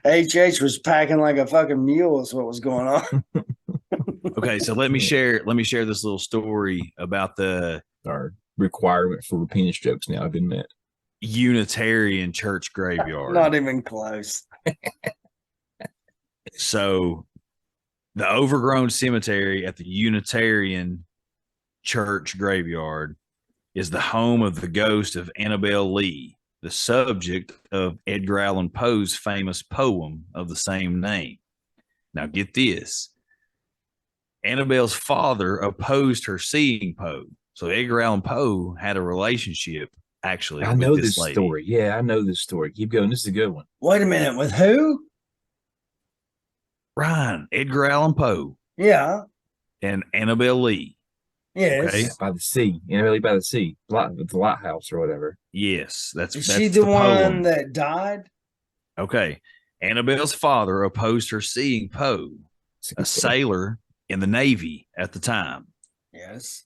H.H. was packing like a fucking mule is what was going on. Okay, so let me share this little story about the Our requirement for penis jokes now, I've been met. Unitarian church graveyard. Not even close. So the overgrown cemetery at the Unitarian church graveyard is the home of the ghost of Annabelle Lee, the subject of Edgar Allan Poe's famous poem of the same name. Now get this. Annabelle's father opposed her seeing Poe. So Edgar Allan Poe had a relationship actually I with know this this lady. story. Yeah, I know this story. Keep going. This is a good one. Wait a minute. With who? Ryan, Edgar Allan Poe Yeah. and Annabelle Lee. Yes. Okay. By the sea. Really by the sea. The lighthouse or whatever. Yes, that's she the one poem that died? Okay. Annabelle's father opposed her seeing Poe, a sailor in the Navy at the time. Yes.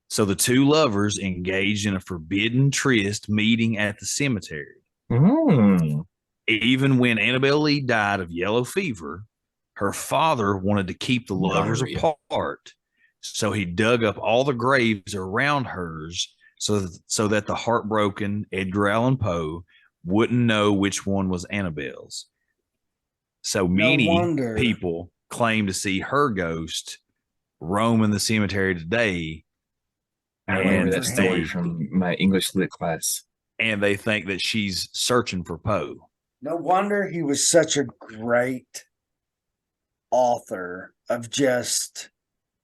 So the two lovers engaged in a forbidden tryst meeting at the cemetery. Mm. Even when Annabelle Lee died of yellow fever, her father wanted to keep the lovers apart. So he dug up all the graves around hers so that the heartbroken Edgar Allan Poe wouldn't know which one was Annabelle's. So many people claim to see her ghost roaming the cemetery today. I remember that story from my English lit class. And they think that she's searching for Poe. No wonder he was such a great author of just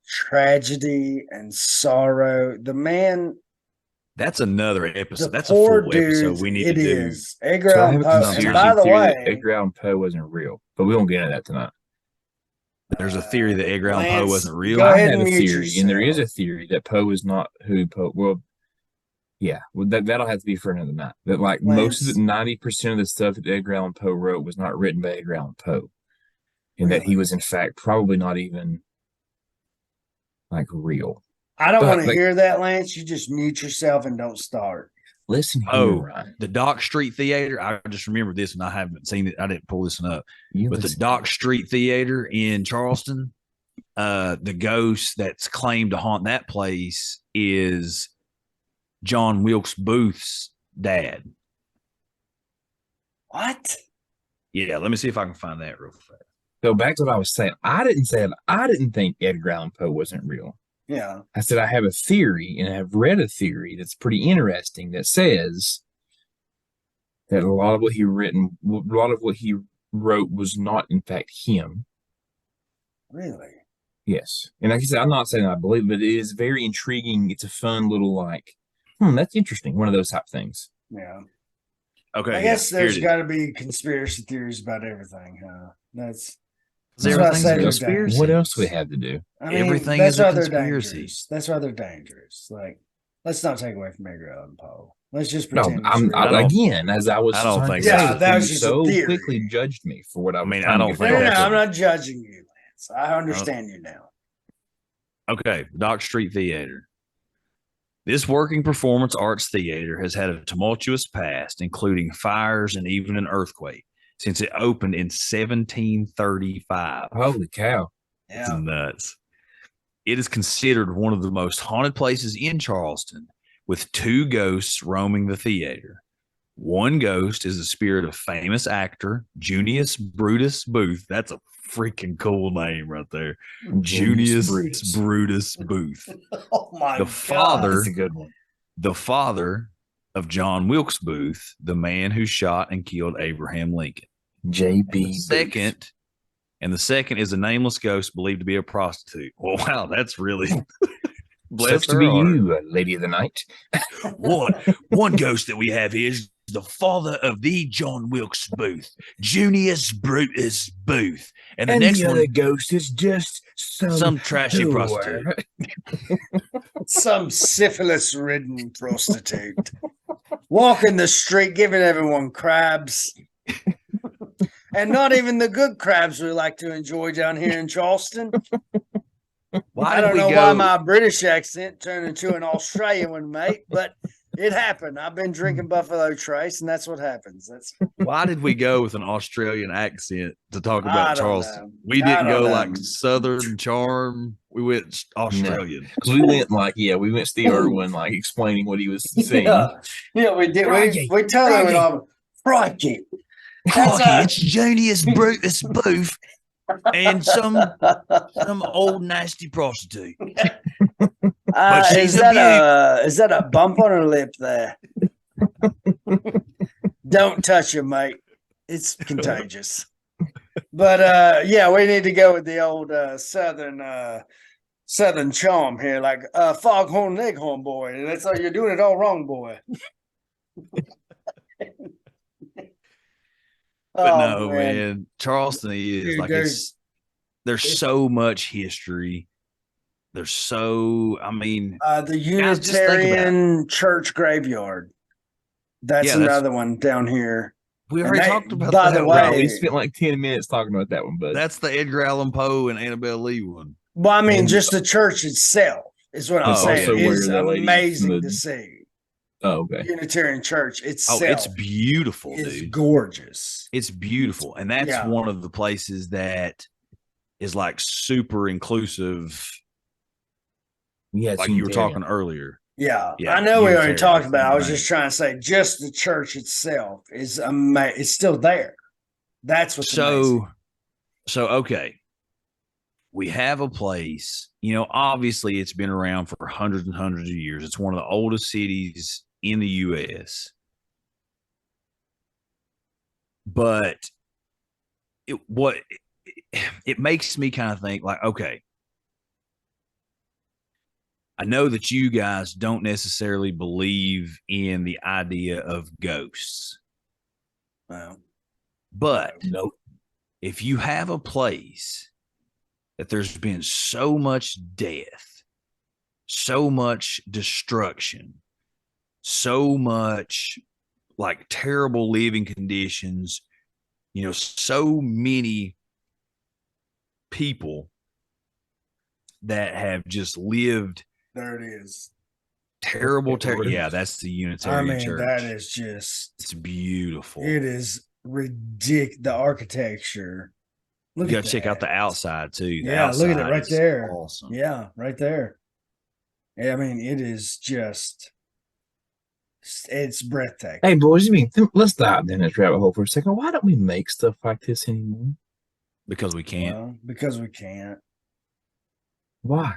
tragedy and sorrow. The man. That's another episode. That's a full episode we need to do. Edgar Allan Poe. And by the way, Edgar Allan Poe wasn't real, but we won't get into that tonight. There's a theory that Edgar Allan Poe wasn't real. I have a theory, and there is a theory that Poe is not who Poe. Well, yeah, that'll have to be for another night. That like most of the 90% of the stuff that Edgar Allan Poe wrote was not written by Edgar Allan Poe, and that he was in fact probably not even like real. I don't want to hear that, Lance. You just mute yourself and don't start. Listen here, Ryan. The Dock Street Theater. I just remember this, and I haven't seen it. I didn't pull this one up. But the Dock Street Theater in Charleston, the ghost that's claimed to haunt that place is John Wilkes Booth's dad. What? Yeah, let me see if I can find that real fast. So back to what I was saying. I didn't think Edgar Allan Poe wasn't real. Yeah. I said I have a theory, and I have read a theory that's pretty interesting that says that a lot of what he wrote was not in fact him. Really? Yes. And like I said, I'm not saying I believe it, but it is very intriguing. It's a fun little like, that's interesting. One of those type things. Yeah. Okay. I guess there's got to be conspiracy theories about everything, huh? That's everything's a conspiracy. What else do we have to do? I mean, everything is a conspiracy. That's why they're dangerous. Like, let's not take away from Edgar Allan Poe. Let's just pretend. No, again, as I was. I don't think. Yeah, that was just so a theory. Quickly judged me for what I mean. I don't think. No, I'm not judging you, Lance. I understand you now. Okay, Dock Street Theater. This working performance arts theater has had a tumultuous past, including fires and even an earthquake, since it opened in 1735. Holy cow. That's nuts. It is considered one of the most haunted places in Charleston, with two ghosts roaming the theater. One ghost is the spirit of famous actor Junius Brutus Booth. That's a freaking cool name right there. Junius Brutus Booth. Oh my God. That's a good one. The father of John Wilkes Booth, the man who shot and killed Abraham Lincoln. J.B. The second is a nameless ghost believed to be a prostitute. Well, wow, that's really blessed to be you, lady of the night. One ghost that we have here is the father of the John Wilkes Booth, Junius Brutus Booth, and the next other ghost is just some trashy prostitute, some syphilis-ridden prostitute, walking the street giving everyone crabs. And not even the good crabs we like to enjoy down here in Charleston. I don't know why my British accent turned into an Australian one, mate, but It happened. I've been drinking Buffalo Trace, and that's what happens. That's Why did we go with an Australian accent to talk I about don't Charleston? know. We I didn't don't go know. like Southern charm. We went Australian. Because we went we went Steve Irwin like explaining what he was saying. Yeah, we did. Crikey. We totally went on. Crikey. Crikey, it's Junius Brutus Booth and some old nasty prostitute. But she's is that a bump on her lip there? Don't touch her, mate. It's contagious. But yeah, we need to go with the old southern charm here, like foghorn leghorn boy. That's like you're doing it all wrong, boy. But no, man, Charleston is Dude, like there's so much history. There's so, I mean, the Unitarian Church graveyard. That's another one down here. We already talked about by that. The way, we spent like 10 minutes talking about that one, but that's the Edgar Allan Poe and Annabelle Lee one. Well, I mean, just the church itself is what I'm saying. It's amazing to see. Oh, okay. Unitarian Church itself. Oh, it's beautiful, it's dude. Gorgeous. It's beautiful. And that's one of the places that is like super inclusive. Yeah, like you were talking earlier. Yeah, I know we already talked about it. I was just trying to say, just the church itself is amazing. It's still there. That's what's amazing. So, okay. We have a place, obviously it's been around for hundreds and hundreds of years. It's one of the oldest cities in the U.S. But it makes me kind of think like, okay, I know that you guys don't necessarily believe in the idea of ghosts. Well, but if you have a place that there's been so much death, so much destruction, so much like terrible living conditions, so many people that have just lived. There it is. Terrible. Yeah, that's the Unitarian Church. That is just. It's beautiful. It is ridiculous. The architecture. You got to check out the outside too. Yeah, look at it right there. Awesome. Yeah, right there. Yeah, I mean, it is just. It's breathtaking. Hey, boys, let's dive in this rabbit hole for a second. Why don't we make stuff like this anymore? Because we can't. Well, because we can't. Why?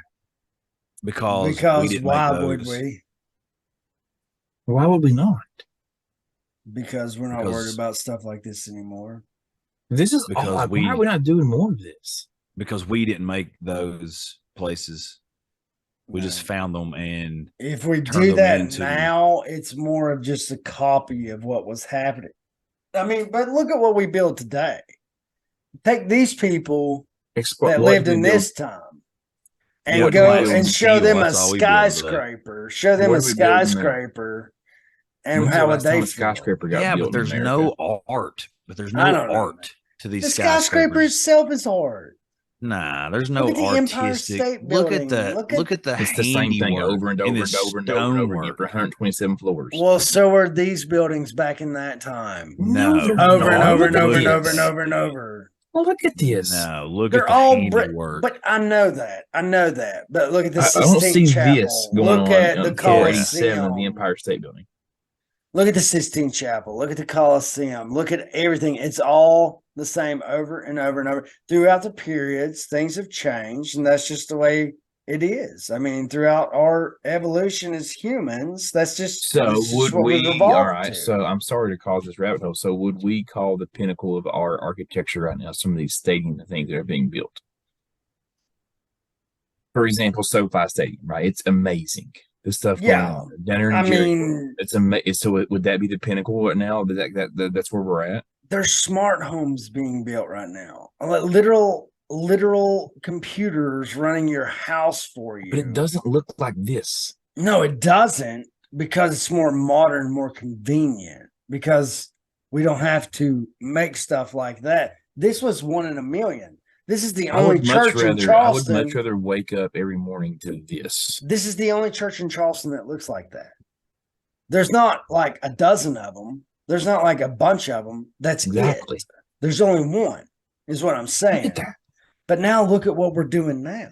Because why would we? Why would we not? Because we're not worried about stuff like this anymore. This is odd. Why are we not doing more of this? Because we didn't make those places. We just found them, and if we do that now, it's more of just a copy of what was happening. I mean, but look at what we build today. Take these people that lived in this time and go and show them a skyscraper. Show them a skyscraper, and how would they skyscraper feel? Yeah, but there's no art. But there's no art to these the skyscraper itself is hard. Nah, there's no artistic. Look at the it's the same thing over and over and over and over again for 127 floors. Well, so were these buildings back in that time. No, over and over and over and over and over and over. Well, look at this. No, look at the handiwork. But I know that. But look at the Sistine Chapel. Look at the Colosseum, the Empire State Building. Look at the Sistine Chapel. Look at the Colosseum. Look at everything. It's all the same over and over and over. Throughout the periods, things have changed, and that's just the way it is. I mean, throughout our evolution as humans, that's just would we? All right. So I'm sorry to cause this rabbit hole. So would we call the pinnacle of our architecture right now some of these stadium the things that are being built? For example, SoFi Stadium, right? It's amazing. The stuff going on down here in Jericho. It's amazing. So would that be the pinnacle right now? That's where we're at. There's smart homes being built right now. Literal computers running your house for you. But it doesn't look like this. No, it doesn't, because it's more modern, more convenient, because we don't have to make stuff like that. This was one in a million. This is the only church in Charleston. I would much rather wake up every morning to this. This is the only church in Charleston that looks like that. There's not like a dozen of them. There's not like a bunch of them. That's Exactly. it. There's only one, is what I'm saying. But now look at what we're doing now.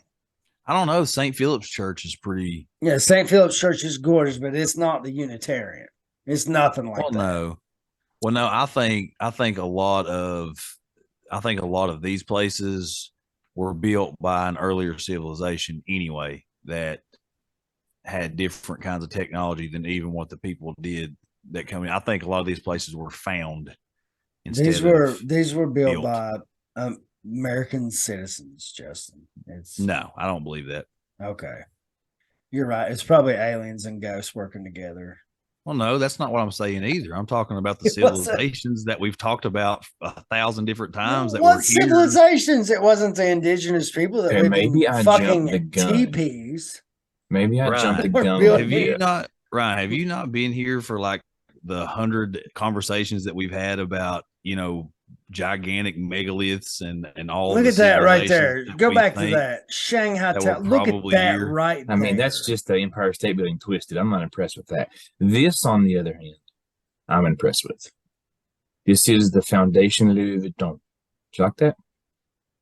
I don't know. St. Philip's Church is pretty. Yeah, St. Philip's Church is gorgeous, but it's not the Unitarian. It's nothing like that. No. I think a lot of these places were built by an earlier civilization anyway that had different kinds of technology than even what the people did that come in. I think a lot of these places were found. These were built by American citizens, Justin. No, I don't believe that. Okay. You're right. It's probably aliens and ghosts working together. Well, no, that's not what I'm saying either. I'm talking about the civilizations that we've talked about 1,000 different times. What civilizations? It wasn't the indigenous people that lived in fucking teepees. Maybe I jumped the gun. Have you not been here for like the 100 conversations that we've had about, gigantic megaliths and all? Look at that right there. Go back to that Shanghai Tower. Look at that right there. I mean, that's just the Empire State Building twisted. I'm not impressed with that. This, on the other hand, I'm impressed with. This is the Foundation Louis Vuitton. Do you like that?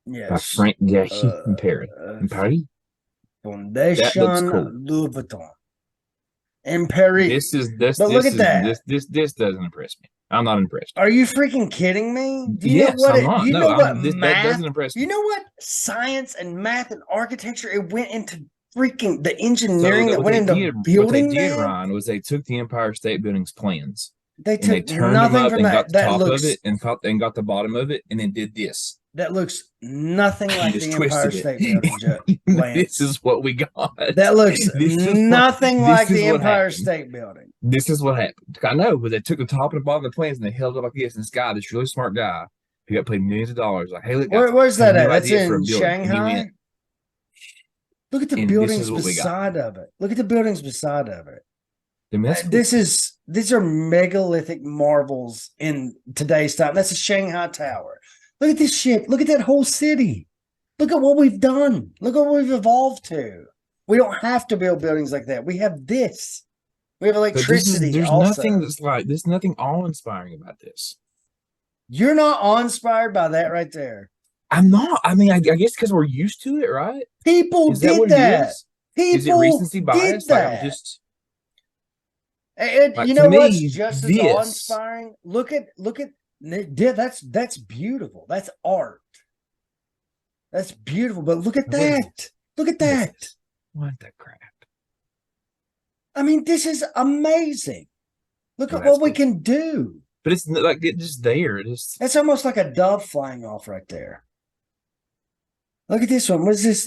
Yes. By Frank Gehry in Paris. In Paris? Foundation cool. Louis Vuitton. In Paris. Look at that. This doesn't impress me. I'm not impressed. Are you freaking kidding me? I'm not. That doesn't impress me. You know what? Science and math and architecture, it went into freaking the engineering that went into building. What they did, Ryan, was they took the Empire State Building's plans. They turned them up and got the top of it and got the bottom of it and then did this. That looks nothing like the Empire State Building. This is what we got. That looks nothing like the Empire State Building. This is what happened. I know, but they took the top and the bottom of the plans and they held it up like this. And this guy, this really smart guy, who got paid millions of dollars, like, hey, look, where's that at? That's in Shanghai. Look at the buildings beside of it. Look at the buildings beside of it. These are megalithic marvels in today's time. That's a Shanghai Tower. Look at this shit. Look at that whole city. Look at what we've done. Look at what we've evolved to. We don't have to build buildings like that. We have this. We have electricity. There's nothing awe-inspiring about this. You're not awe-inspired by that right there. I'm not. I mean, I guess because we're used to it, right? People did that. Is it recency bias? Like, I'm just. And you know what's just as awe-inspiring? Look at. That's beautiful. That's art. That's beautiful. But look at that. Look at that. What the crap? I mean, this is amazing. Look at what we can do. But it's like it's just there. It's almost like a dove flying off right there. Look at this one. What's this?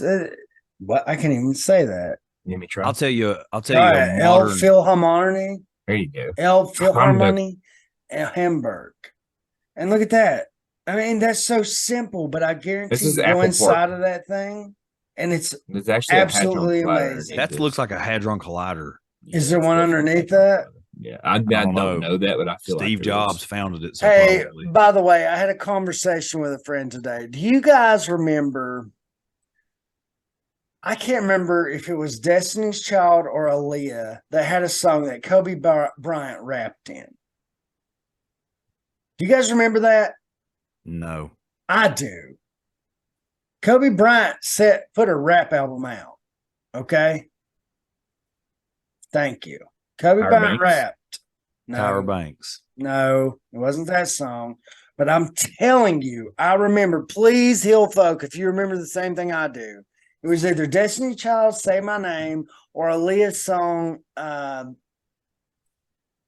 What? I can't even say that. Let me try. I'll tell you. Right, El Philharmonie. There you go. El Philharmonie and Hamburg. And look at that. I mean, that's so simple, but I guarantee you go inside of that thing, and it's actually absolutely amazing. That looks like a Hadron Collider. Is there one underneath that? Yeah, I don't know that, but I feel Steve Jobs founded it. So hey, by the way, I had a conversation with a friend today. Do you guys remember? I can't remember if it was Destiny's Child or Aaliyah that had a song that Kobe Bryant rapped in. Do you guys remember that? No. I do. Kobe Bryant put a rap album out. Okay? Thank you. Kobe Bryant rapped. No, Tyra Banks. No, it wasn't that song. But I'm telling you, I remember, please, Hill folk, if you remember the same thing I do. It was either Destiny Child, Say My Name, or Aaliyah's song, how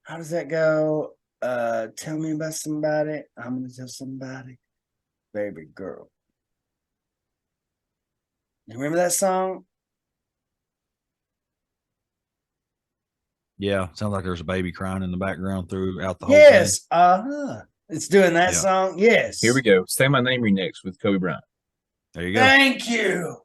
does that go? Tell me about somebody. I'm gonna tell somebody, baby girl. You remember that song? Yeah, sounds like there's a baby crying in the background throughout the whole thing. It's doing that song. Yes. Here we go. Say My Name remix with Kobe Bryant. There you go. Thank you.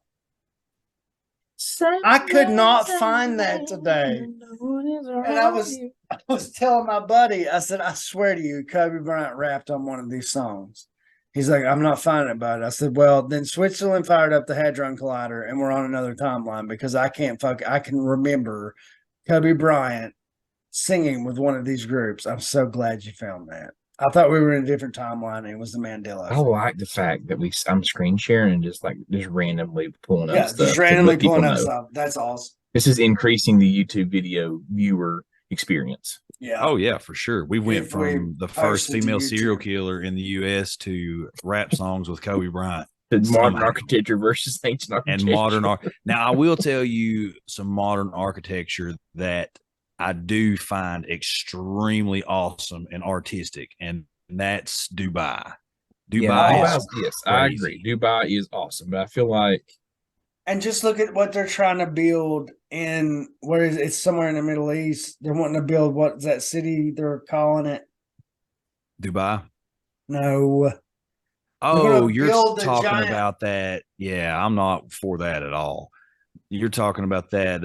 I could not find that today. And I was telling my buddy, I said, I swear to you, Kobe Bryant rapped on one of these songs. He's like, I'm not finding it, bud. I said, well, then Switzerland fired up the Hadron Collider and we're on another timeline because I can remember Kobe Bryant singing with one of these groups. I'm so glad you found that. I thought we were in a different timeline and it was the Mandela. I like the fact that I'm screen sharing and just randomly pulling up stuff. Just randomly pulling up stuff. That's awesome. This is increasing the YouTube video viewer experience. Yeah. Oh yeah, for sure. We went from the first female serial killer in the U.S. to rap songs with Kobe Bryant. Modern architecture versus ancient architecture. And modern art. Now, I will tell you some modern architecture that I do find extremely awesome and artistic, and that's Dubai. Yes, I agree. Dubai is awesome, but I feel like, and just look at what they're trying to build in it's somewhere in the Middle East. They're wanting to build what's that city they're calling it? Dubai. No. Oh, you're talking about that. Yeah, I'm not for that at all. You're talking about that.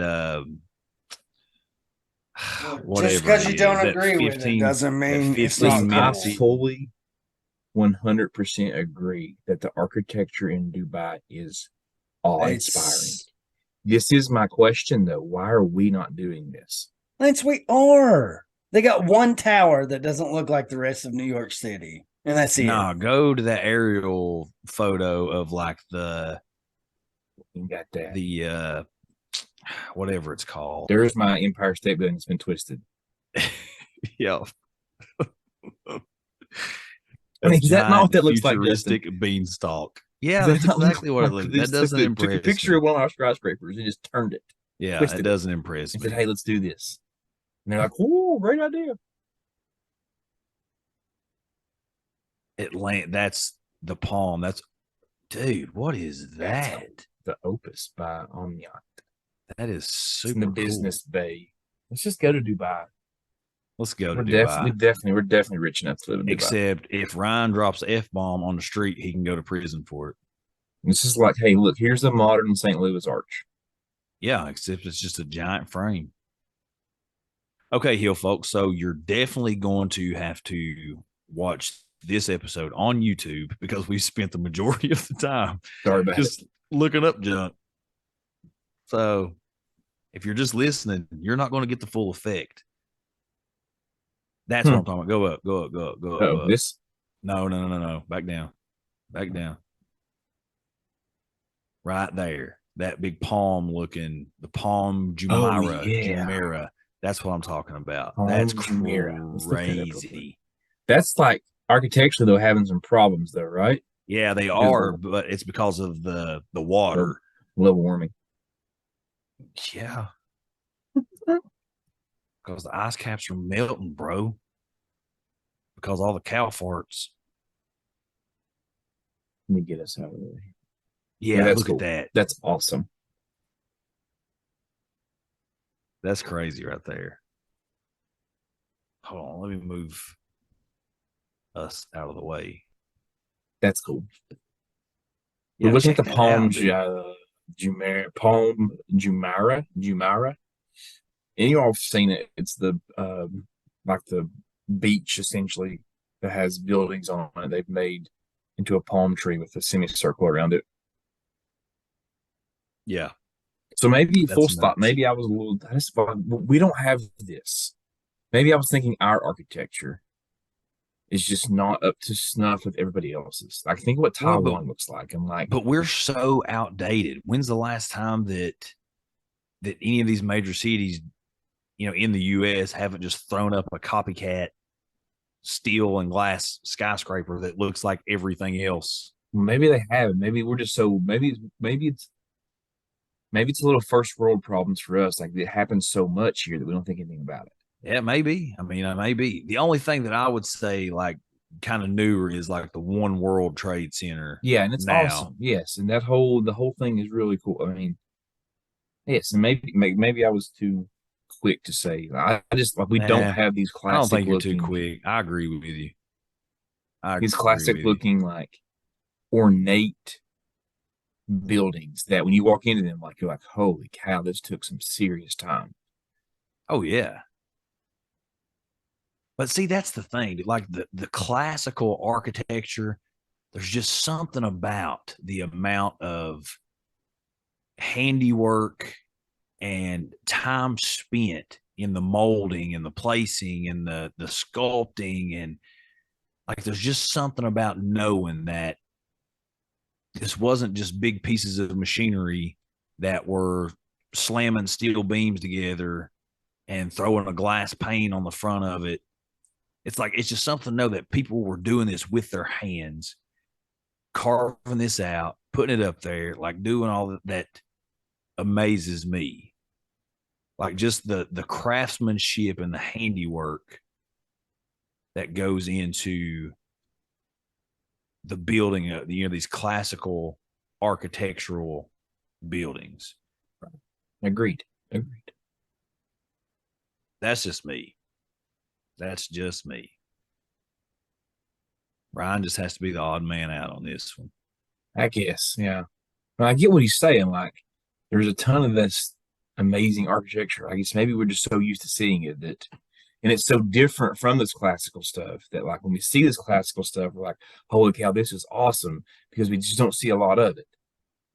Whatever. Just because you don't agree with it doesn't mean it's not cool. I fully 100% agree that the architecture in Dubai is awe-inspiring. This is my question, though. Why are we not doing this? Lance, we are. They got one tower that doesn't look like the rest of New York City. And that's it. No, go to the aerial photo of like the whatever it's called. There's my Empire State Building that's been twisted. Yeah. I mean, is that not what that looks like? Futuristic beanstalk. Yeah, that's exactly what it looks like. That doesn't impress me. Took a picture of one of our skyscrapers and just turned it. Yeah, it doesn't impress me. Said, hey, let's do this. And they're like, "Oh, great idea." That's the Palm. Dude, what is that? The Opus by Omniant. That is super in the cool. business bay. Let's just go to Dubai. Let's go to Dubai. We're definitely rich enough to live in Dubai. Except if Ryan drops an F-bomb on the street, he can go to prison for it. This is like, hey, look, here's the modern St. Louis Arch. Yeah, except it's just a giant frame. Okay, Hill folks. So you're definitely going to have to watch this episode on YouTube because we spent the majority of the time just looking up junk. So if you're just listening, you're not going to get the full effect. That's what I'm talking about. Go up. This? No. Back down. Right there. That big palm looking, the Palm Jumeirah. Jumeirah. That's what I'm talking about. That's crazy. That's like architecturally, though, having some problems, though, right? Yeah, they are, but it's because of the water. Global warming. Yeah. Because the ice caps are melting, bro. Because all the cow farts. Let me get us out of the way. Yeah, look at that. That's awesome. That's crazy right there. Hold on, let me move us out of the way. That's cool. Yeah, look at the Palm Jumeirah. And you all have seen it. It's the like the beach essentially that has buildings on it. They've made into a palm tree with a semicircle around it. Yeah. So maybe full stop. Maybe I was a little. We don't have this. Maybe I was thinking our architecture is just not up to snuff with everybody else's. I think what Taiwan looks like. I'm like, but we're so outdated. When's the last time that any of these major cities, in the U.S. haven't just thrown up a copycat steel and glass skyscraper that looks like everything else? Maybe they have. Maybe we're just so. Maybe it's a little first world problems for us. Like it happens so much here that we don't think anything about it. Yeah, maybe. I mean, maybe. The only thing that I would say, like, kind of newer is like the One World Trade Center. Yeah, and it's awesome. Yes, and the whole thing is really cool. I mean, yes, and maybe I was too quick to say. I just we don't have these classic. I don't think you're too quick. I agree with you. These classic looking, like ornate buildings that when you walk into them, like you're like, holy cow, this took some serious time. Oh yeah. But see, that's the thing. Like the classical architecture, there's just something about the amount of handiwork and time spent in the molding and the placing and the sculpting, and like there's just something about knowing that this wasn't just big pieces of machinery that were slamming steel beams together and throwing a glass pane on the front of it. It's like, it's just something to know that people were doing this with their hands, carving this out, putting it up there, like doing all that amazes me. Like just the craftsmanship and the handiwork that goes into the building of, these classical architectural buildings. Agreed. That's just me. Ryan just has to be the odd man out on this one, I guess. Yeah. Well, I get what he's saying. Like, there's a ton of this amazing architecture. I guess maybe we're just so used to seeing it and it's so different from this classical stuff that, like, when we see this classical stuff, we're like, holy cow, this is awesome, because we just don't see a lot of it.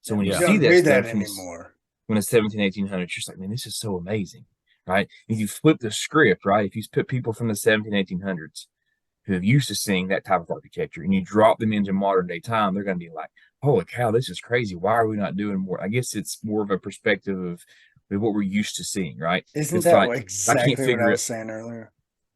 So when you see that stuff anymore, when it's 17, 1800s, you're just like, man, this is so amazing, right? If you flip the script, right, if you put people from the 17, 1800s who have used to seeing that type of architecture and you drop them into modern day time, they're going to be like, holy cow, this is crazy. Why are we not doing more? I guess it's more of a perspective of what we're used to seeing, right? Isn't that like, exactly what I was saying earlier?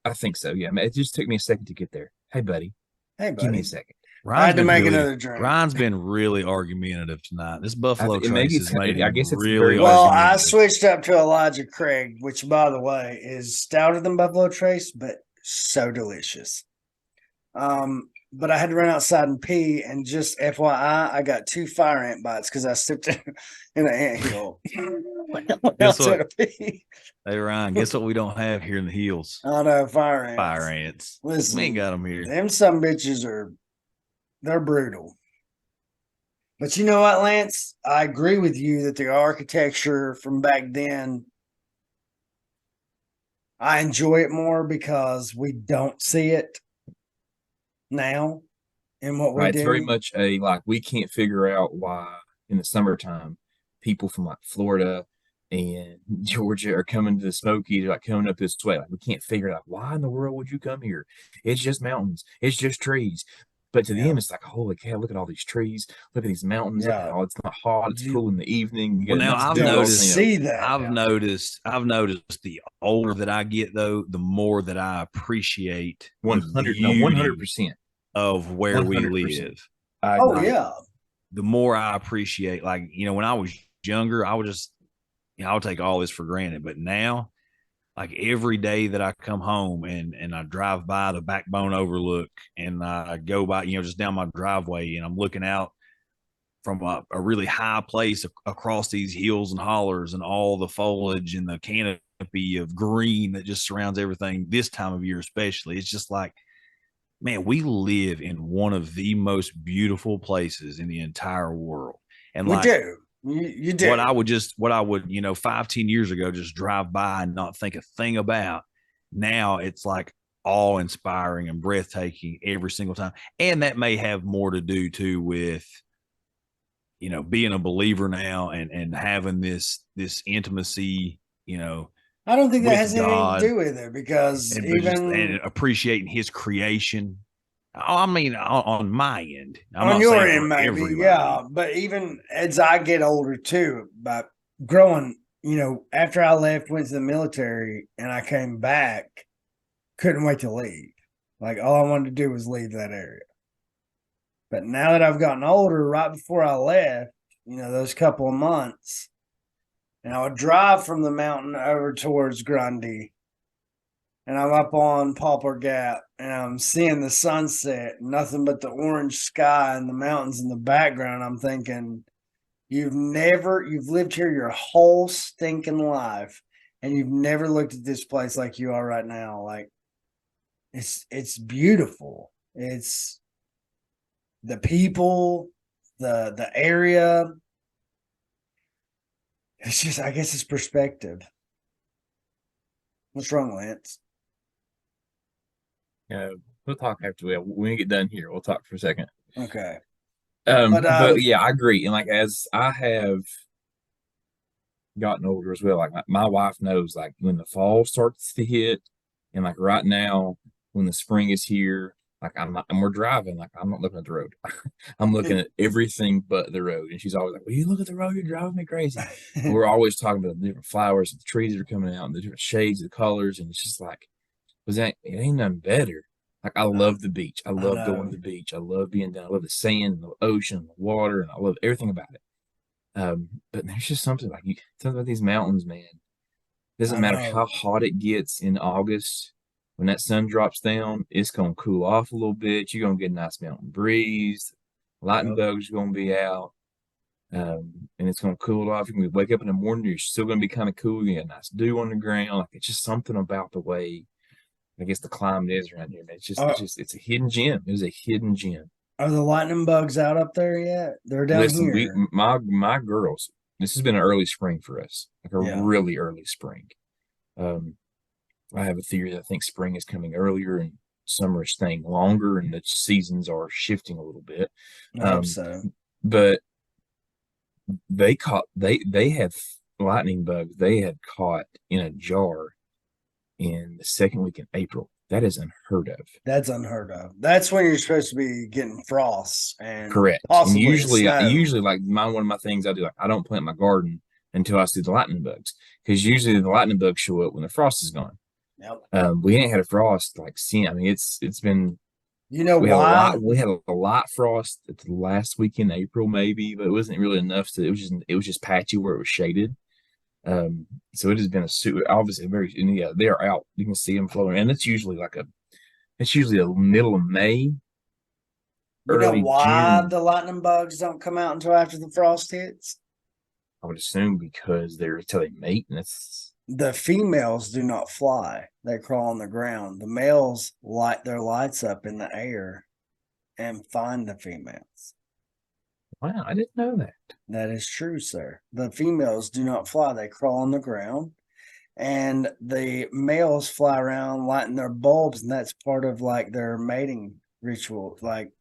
I think so, yeah. It just took me a second to get there. Hey, buddy. Give me a second. I had to make another drink. Ryan's been really argumentative tonight. This Buffalo Trace has made him it's really well, I switched up to Elijah Craig, which, by the way, is stouter than Buffalo Trace, but so delicious. But I had to run outside and pee, and just FYI, I got 2 fire ant bites because I stepped in an anthill. Hey, Ryan, guess what we don't have here in the hills? I know, fire ants. Fire ants. Listen, we ain't got them here. Them some bitches they're brutal. But you know what, Lance? I agree with you that the architecture from back then, I enjoy it more because we don't see it now in what we do. It's very much like, we can't figure out why in the summertime people from like Florida and Georgia are coming to the Smokies, like coming up this way. Like, we can't figure out why in the world would you come here? It's just mountains. It's just trees. But to them, it's like, holy cow, look at all these trees. Look at these mountains. Yeah. Oh, it's not hot. It's cool in the evening. Well, now I've noticed the older that I get, though, the more that I appreciate 100% of where 100%. we live. Oh, yeah. The more I appreciate, like, when I was younger, I would just, I'll take all this for granted. But now, like, every day that I come home and I drive by the Backbone Overlook and I go by, just down my driveway, and I'm looking out from a really high place across these hills and hollers and all the foliage and the canopy of green that just surrounds everything this time of year, especially. It's just like, man, we live in one of the most beautiful places in the entire world. And we do. You do. What I would 5-10 years ago, just drive by and not think a thing about. Now it's like awe-inspiring and breathtaking every single time. And that may have more to do too with, being a believer now and having this intimacy, I don't think that has anything to do with it, because and appreciating his creation. I mean, on my end, on your end, maybe, yeah. But even as I get older too, by growing, after I went to the military and I came back, couldn't wait to leave. Like, all I wanted to do was leave that area. But now that I've gotten older, right before I left, those couple of months, and I would drive from the mountain over towards Grundy, and I'm up on Poplar Gap, and I'm seeing the sunset, nothing but the orange sky and the mountains in the background. I'm thinking, you've lived here your whole stinking life, and you've never looked at this place like you are right now. Like, it's beautiful. It's the people, the area. It's just, I guess it's perspective. What's wrong, Lance? We'll talk after when we get done here. We'll talk for a second. Okay. But yeah, I agree. And like, as I have gotten older as well. Like my wife knows, like when the fall starts to hit, and like right now when the spring is here, like I'm not, and we're driving, like I'm not looking at the road. I'm looking at everything but the road, and she's always like, "Will you look at the road? You're driving me crazy." And we're always talking about the different flowers, and the trees that are coming out, and the different shades, the colors, and it's just like, it ain't nothing better. Like I love the beach. I love going to the beach. I love being down. I love the sand, the ocean, the water, and I love everything about it. But there's just something something about these mountains, man. Doesn't matter how hot it gets in August. When that sun drops down, it's gonna cool off a little bit. You're gonna get a nice mountain breeze. Lightning bugs are gonna be out. And it's gonna cool off. You can wake up in the morning, you're still gonna be kind of cool. You got a nice dew on the ground. Like it's just something about the way I guess the climate is around here, man. It's a hidden gem. It is a hidden gem. Are the lightning bugs out up there yet? They're down here. My girls, this has been an early spring for us, like a really early spring. I have a theory that I think spring is coming earlier and summer is staying longer, and the seasons are shifting a little bit. I hope so. But they had lightning bugs they had caught in a jar in the second week in April. That is unheard of. That's unheard of. That's when you're supposed to be getting frosts and correct. And usually like one of my things I do, like I don't plant my garden until I see the lightning bugs, because usually the lightning bugs show up when the frost is gone. Yep. We ain't had a frost like seen. I mean, it's been. You know why? We had a light frost at the last week in April, maybe, but it wasn't really enough to. It was just patchy where it was shaded. So it has been obviously very. And yeah, they are out. You can see them floating, and it's usually the middle of May. You know why the lightning bugs don't come out until after the frost hits? I would assume because they're until they mate, and the females do not fly. They crawl on the ground. The males light their lights up in the air and find the females. Wow, I didn't know that. That is true, sir. The females do not fly. They crawl on the ground, and the males fly around lighting their bulbs, and that's part of like their mating ritual. Like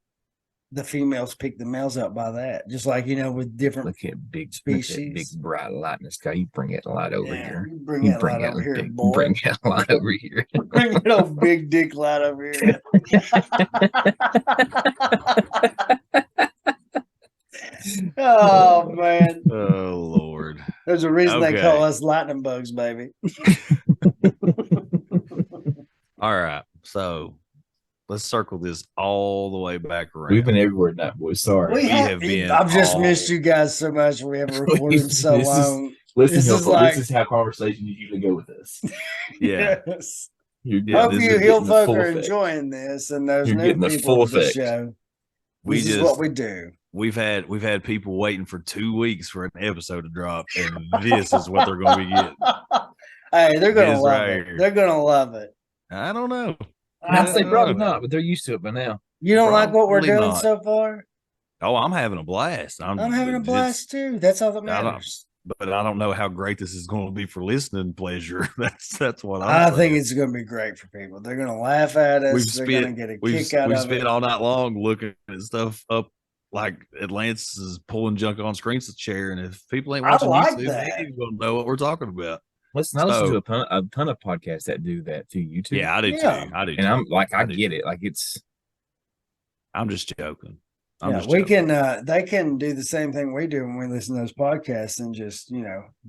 the females pick the males up by that, just like, with different species. Look at big bright light in the sky. You bring that light over here. You bring that light over here, boy. Bring that light over here. Bring that old big dick light over here. Oh man. Oh Lord. There's a reason they call us lightning bugs, baby. All right. So let's circle this all the way back around. We've been everywhere now, boys. Sorry. We have been. I've just missed you guys so much. We haven't recorded so long. This is how conversations usually go with us. Yeah. Yes. Hope you hill folk are enjoying this, and there's new people to the show. This is what we do. We've had people waiting for 2 weeks for an episode to drop, and this is what they're going to be getting. Hey, they're going to love it. They're going to love it. I don't know. I'd say probably not, but they're used to it by now. You don't like what we're doing so far? Oh, I'm having a blast. I'm having a blast too. That's all that matters. But I don't know how great this is going to be for listening pleasure. That's what I think it's going to be great for people. They're going to laugh at us. They're going to get a kick out of it. We've spent all night long looking at stuff up, like Lance is pulling junk on screens to chair, and if people ain't watching YouTube, they ain't going to know what we're talking about. Listen to a ton of podcasts that do that through YouTube. Yeah, I do too. I do, and I'm like, I get it. Like I'm just joking. They can do the same thing we do when we listen to those podcasts and just,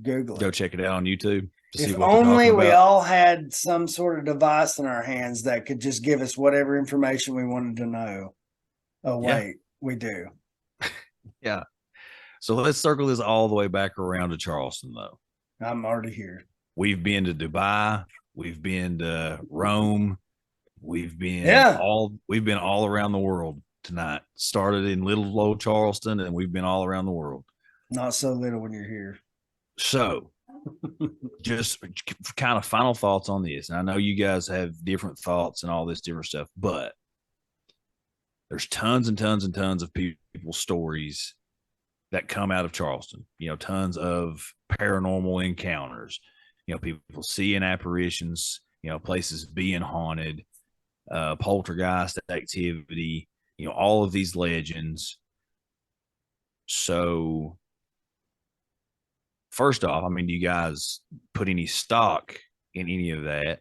Google it. Go check it out on YouTube. If only we all had some sort of device in our hands that could just give us whatever information we wanted to know. Oh, wait, we do. Yeah. So let's circle this all the way back around to Charleston, though. I'm already here. We've been to Dubai. We've been to Rome. We've been all around the world tonight. Started in little old Charleston, and we've been all around the world. Not so little when you're here. So just kind of final thoughts on this. And I know you guys have different thoughts and all this different stuff, but there's tons and tons and tons of people's stories that come out of Charleston. Tons of paranormal encounters. People seeing apparitions, places being haunted, poltergeist activity, all of these legends. So first off, I mean, do you guys put any stock in any of that?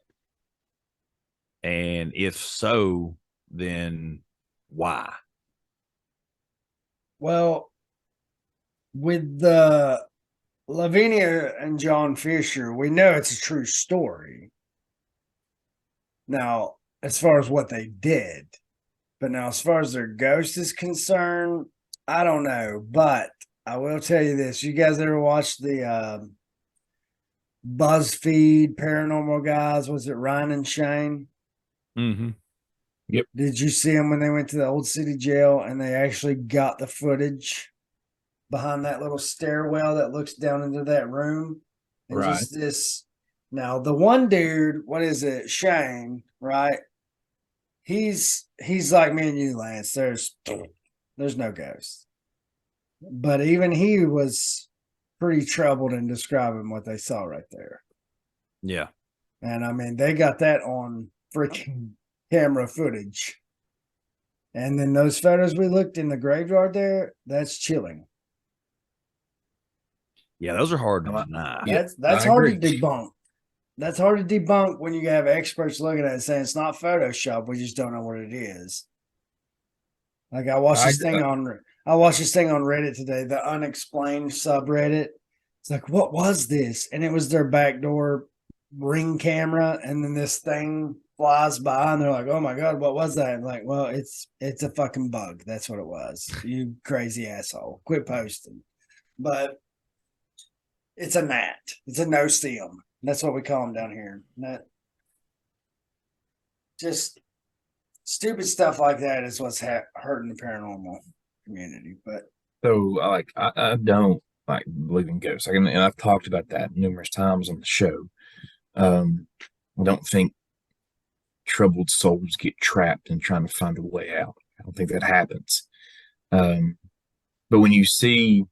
And if so, then why? Well, with the Lavinia and John Fisher, we know it's a true story. Now, as far as what they did, but now as far as their ghost is concerned, I don't know. But I will tell you this: you guys ever watched the BuzzFeed paranormal guys? Was it Ryan and Shane? Mm-hmm. Yep. Did you see them when they went to the Old City Jail and they actually got the footage behind that little stairwell that looks down into that room? And Right. just this. Now, the one dude, what is it? Shane, right? He's like me and you, Lance. There's no ghost. But even he was pretty troubled in describing what they saw right there. Yeah. And I mean, they got that on freaking camera footage. And then those photos we looked in the graveyard there, that's chilling. Yeah, those are hard to deny. That's hard to debunk. That's hard to debunk when you have experts looking at it saying it's not Photoshop. We just don't know what it is. Like I watched this thing on Reddit today, the unexplained subreddit. It's like, what was this? And it was their backdoor Ring camera, and then this thing flies by, and they're like, "Oh my god, what was that?" I'm like, well, it's a fucking bug. That's what it was. You crazy asshole. Quit posting. But it's a gnat. It's a no-see-um. That's what we call them down here. Gnat. Just stupid stuff like that is what's hurting the paranormal community. But so, I don't like believe in ghosts. And I've talked about that numerous times on the show. I don't think troubled souls get trapped and trying to find a way out. I don't think that happens. But when you see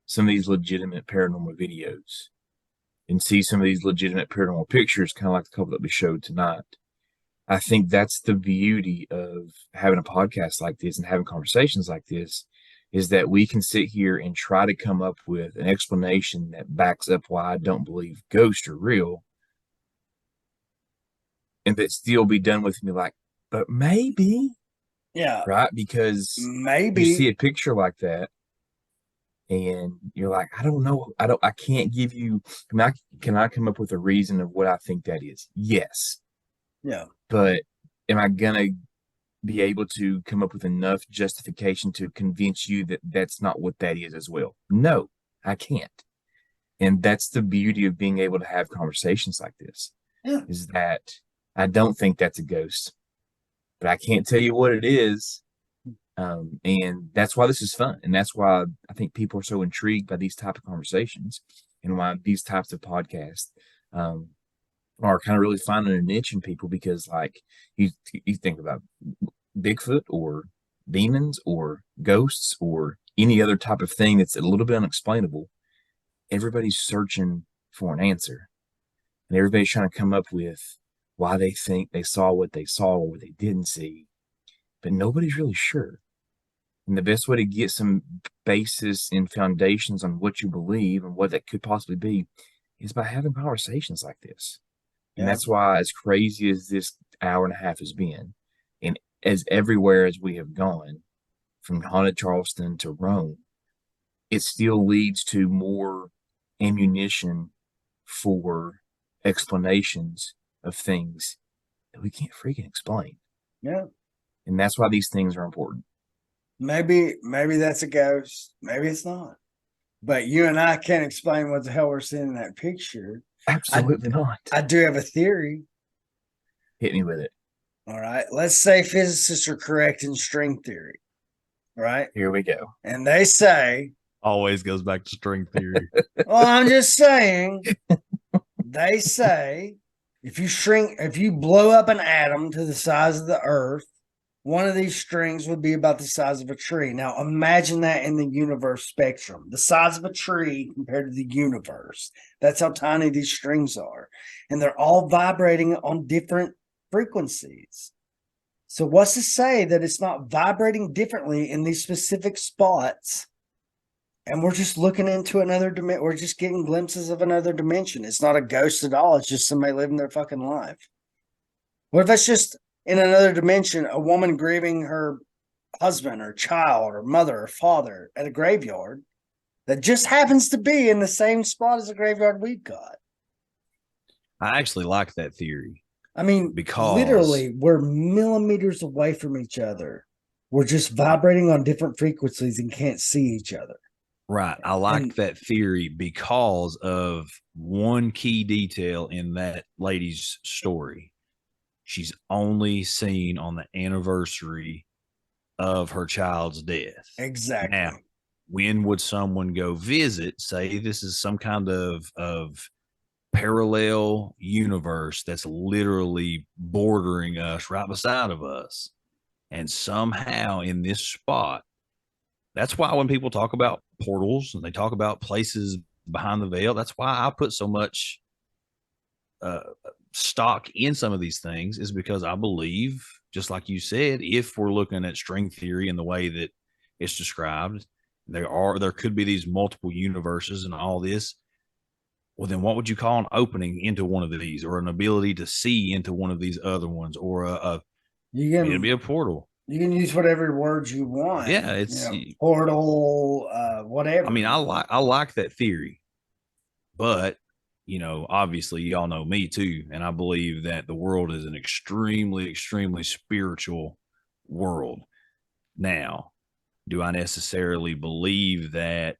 some of these legitimate paranormal videos and see some of these legitimate paranormal pictures, kind of like the couple that we showed tonight, I think that's the beauty of having a podcast like this and having conversations like this, is that we can sit here and try to come up with an explanation that backs up why I don't believe ghosts are real. And that still be done with me like, but maybe. yeah. Right? Because maybe you see a picture like that and you're like, I don't know. I can't give you, can I come up with a reason of what I think that is? Yes. Yeah. But am I going to be able to come up with enough justification to convince you that that's not what that is as well? No, I can't. And that's the beauty of being able to have conversations like this. Yeah. Is that I don't think that's a ghost, but I can't tell you what it is. And that's why this is fun. And that's why I think people are so intrigued by these type of conversations and why these types of podcasts are kind of really finding a niche in people, because like you think about Bigfoot or demons or ghosts or any other type of thing that's a little bit unexplainable. Everybody's searching for an answer, and everybody's trying to come up with why they think they saw what they saw or what they didn't see, but nobody's really sure. And the best way to get some basis and foundations on what you believe and what that could possibly be is by having conversations like this. And that's why, as crazy as this hour and a half has been, and as everywhere as we have gone, from haunted Charleston to Rome, it still leads to more ammunition for explanations of things that we can't freaking explain. Yeah. And that's why these things are important. Maybe that's a ghost. Maybe it's not. But you and I can't explain what the hell we're seeing in that picture. Absolutely not. I do have a theory. Hit me with it. All right. Let's say physicists are correct in string theory. Right? Here we go. And they say, always goes back to string theory. well, I'm just saying, they say if you blow up an atom to the size of the earth, one of these strings would be about the size of a tree. Now, imagine that in the universe spectrum, the size of a tree compared to the universe. That's how tiny these strings are. And they're all vibrating on different frequencies. So what's to say that it's not vibrating differently in these specific spots And we're just looking into another dimension. We're just getting glimpses of another dimension. It's not a ghost at all. It's just somebody living their fucking life. What if that's just in another dimension, a woman grieving her husband or child or mother or father at a graveyard that just happens to be in the same spot as the graveyard we've got? I actually like that theory. I mean, because literally, we're millimeters away from each other. We're just vibrating on different frequencies and can't see each other. Right. I like that theory because of one key detail in that lady's story. She's only seen on the anniversary of her child's death. Exactly. Now, when would someone go visit? Say this is some kind of parallel universe that's literally bordering us, right beside of us. And somehow in this spot, that's why when people talk about portals and they talk about places behind the veil, that's why I put so much stock in some of these things, is because I believe, just like you said, if we're looking at string theory in the way that it's described, there could be these multiple universes and all this. Well, then what would you call an opening into one of these, or an ability to see into one of these other ones, or it'd be a portal. You can use whatever words you want. Yeah, it's portal, whatever. I mean, I like that theory, but obviously, y'all know me too, and I believe that the world is an extremely, extremely spiritual world. Now, do I necessarily believe that?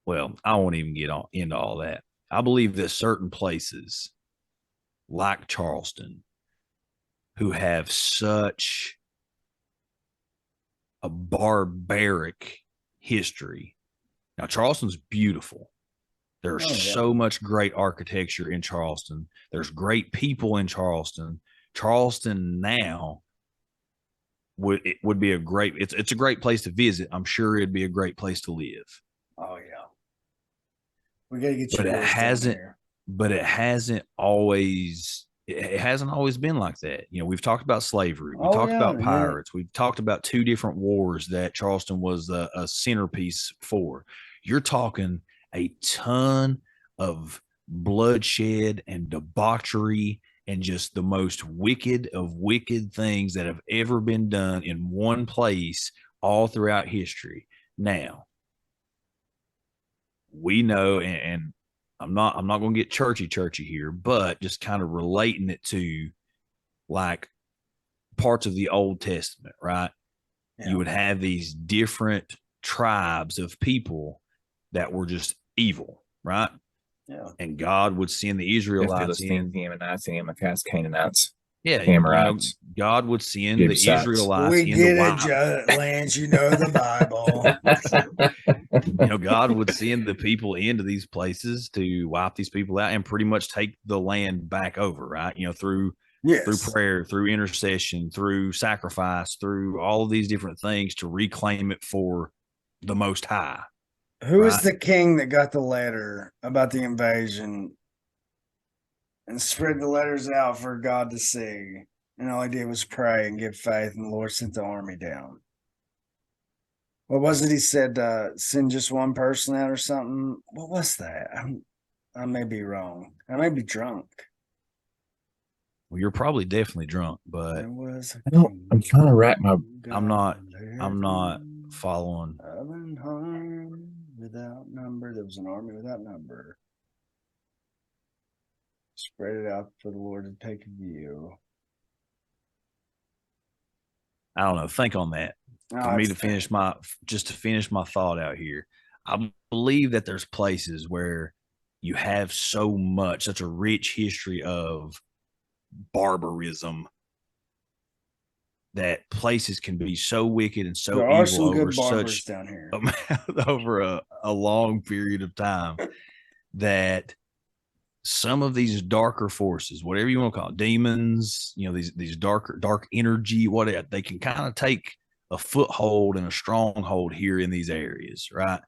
Well, I won't even get into all that. I believe that certain places, like Charleston, who have such a barbaric history. Now, Charleston's beautiful. There's so much great architecture in Charleston. There's great people in Charleston. Charleston now would be a great. It's a great place to visit. I'm sure it'd be a great place to live. Oh yeah, we gotta get you. But it hasn't. But it hasn't always. It hasn't always been like that. We've talked about slavery. We talked about pirates. We've talked about 2 different wars that Charleston was a centerpiece for. You're talking a ton of bloodshed and debauchery and just the most wicked of wicked things that have ever been done in one place all throughout history. Now, we know, and I'm not going to get churchy here, but just kind of relating it to like parts of the Old Testament, right? Yeah. You would have these different tribes of people that were just evil, right? Yeah. And God would send the Israelites in. The Ammonites, the Amalekites, Canaanites. Yeah, Amorites. God would send the Israelites. We get it, Lance. You know the Bible. God would send the people into these places to wipe these people out and pretty much take the land back over, right? Through prayer, through intercession, through sacrifice, through all of these different things to reclaim it for the Most High. Who is the king that got the letter about the invasion and spread the letters out for God to see? And all he did was pray and give faith, and the Lord sent the army down. What was it he said? Send just one person out or something? What was that? I may be wrong. I may be drunk. Well, you're probably definitely drunk, but I'm trying to wrap my. I'm not following. Without number, there was an army without number. Spread it out for the Lord to take a view. I don't know. Think on that. For me to finish my thought out here. I believe that there's places where you have such a rich history of barbarism, that places can be so wicked and so evil over such down here. over a long period of time that some of these darker forces, whatever you want to call it, demons, these dark energy, they can kind of take a foothold and a stronghold here in these areas, right?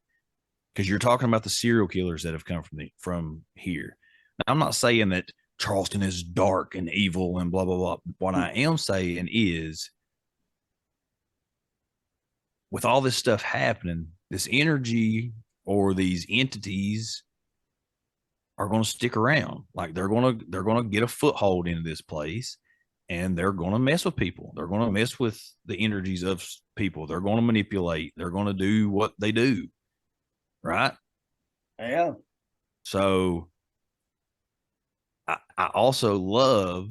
Because you're talking about the serial killers that have come from here. Now, I'm not saying that Charleston is dark and evil and blah blah blah. What I am saying is, with all this stuff happening, this energy or these entities are going to stick around. Like they're going to get a foothold into this place, and they're going to mess with people. They're going to mess with the energies of people. They're going to manipulate. They're going to do what they do. Right? Yeah. So I also love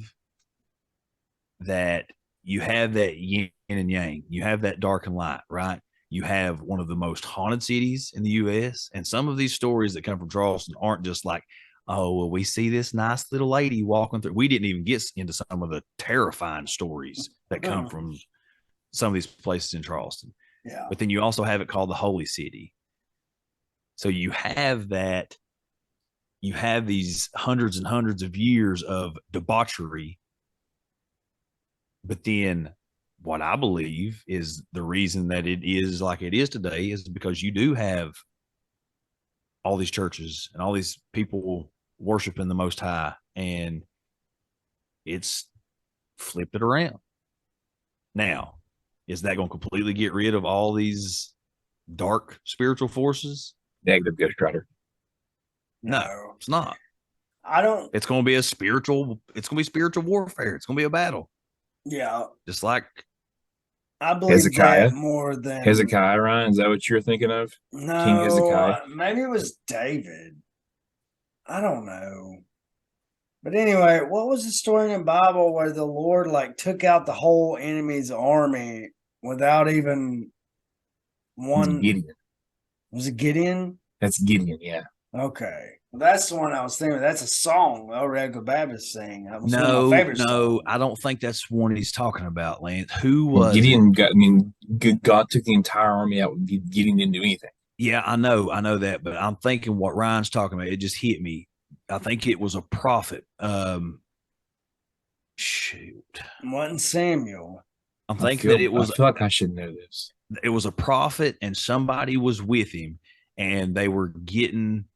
that you have that yin and yang. You have that dark and light, right? You have one of the most haunted cities in the U.S. And some of these stories that come from Charleston aren't just like, oh, well, we see this nice little lady walking through. We didn't even get into some of the terrifying stories that come from some of these places in Charleston. Yeah. But then you also have it called the Holy City. So you have that, you have these hundreds and hundreds of years of debauchery. But then what I believe is the reason that it is like it is today is because you do have all these churches and all these people worshiping the Most High, and it's flipped it around. Now, is that going to completely get rid of all these dark spiritual forces? Negative, Ghost Rider. No, it's not. I don't. It's going to be spiritual warfare. It's going to be a battle. Yeah. Just like I believe Hezekiah. that more than Hezekiah, Ryan. Is that what you're thinking of? No, King Hezekiah. Maybe it was David. I don't know. But anyway, what was the story in the Bible where the Lord like took out the whole enemy's army without even one? Gideon. Was it Gideon? That's Gideon, yeah. Okay. Well, that's the one I was thinking. That's a song El Regular Baptist sang. That was one of my favorite songs. I don't think that's one he's talking about, Lance. Who was Gideon? God took the entire army out. Gideon didn't do anything. Yeah, I know that, but I'm thinking what Ryan's talking about. It just hit me. I think it was a prophet. Shoot, Wasn't Samuel? I'm thinking that it was. I feel like I should know this. It was a prophet, and somebody was with him, and they were getting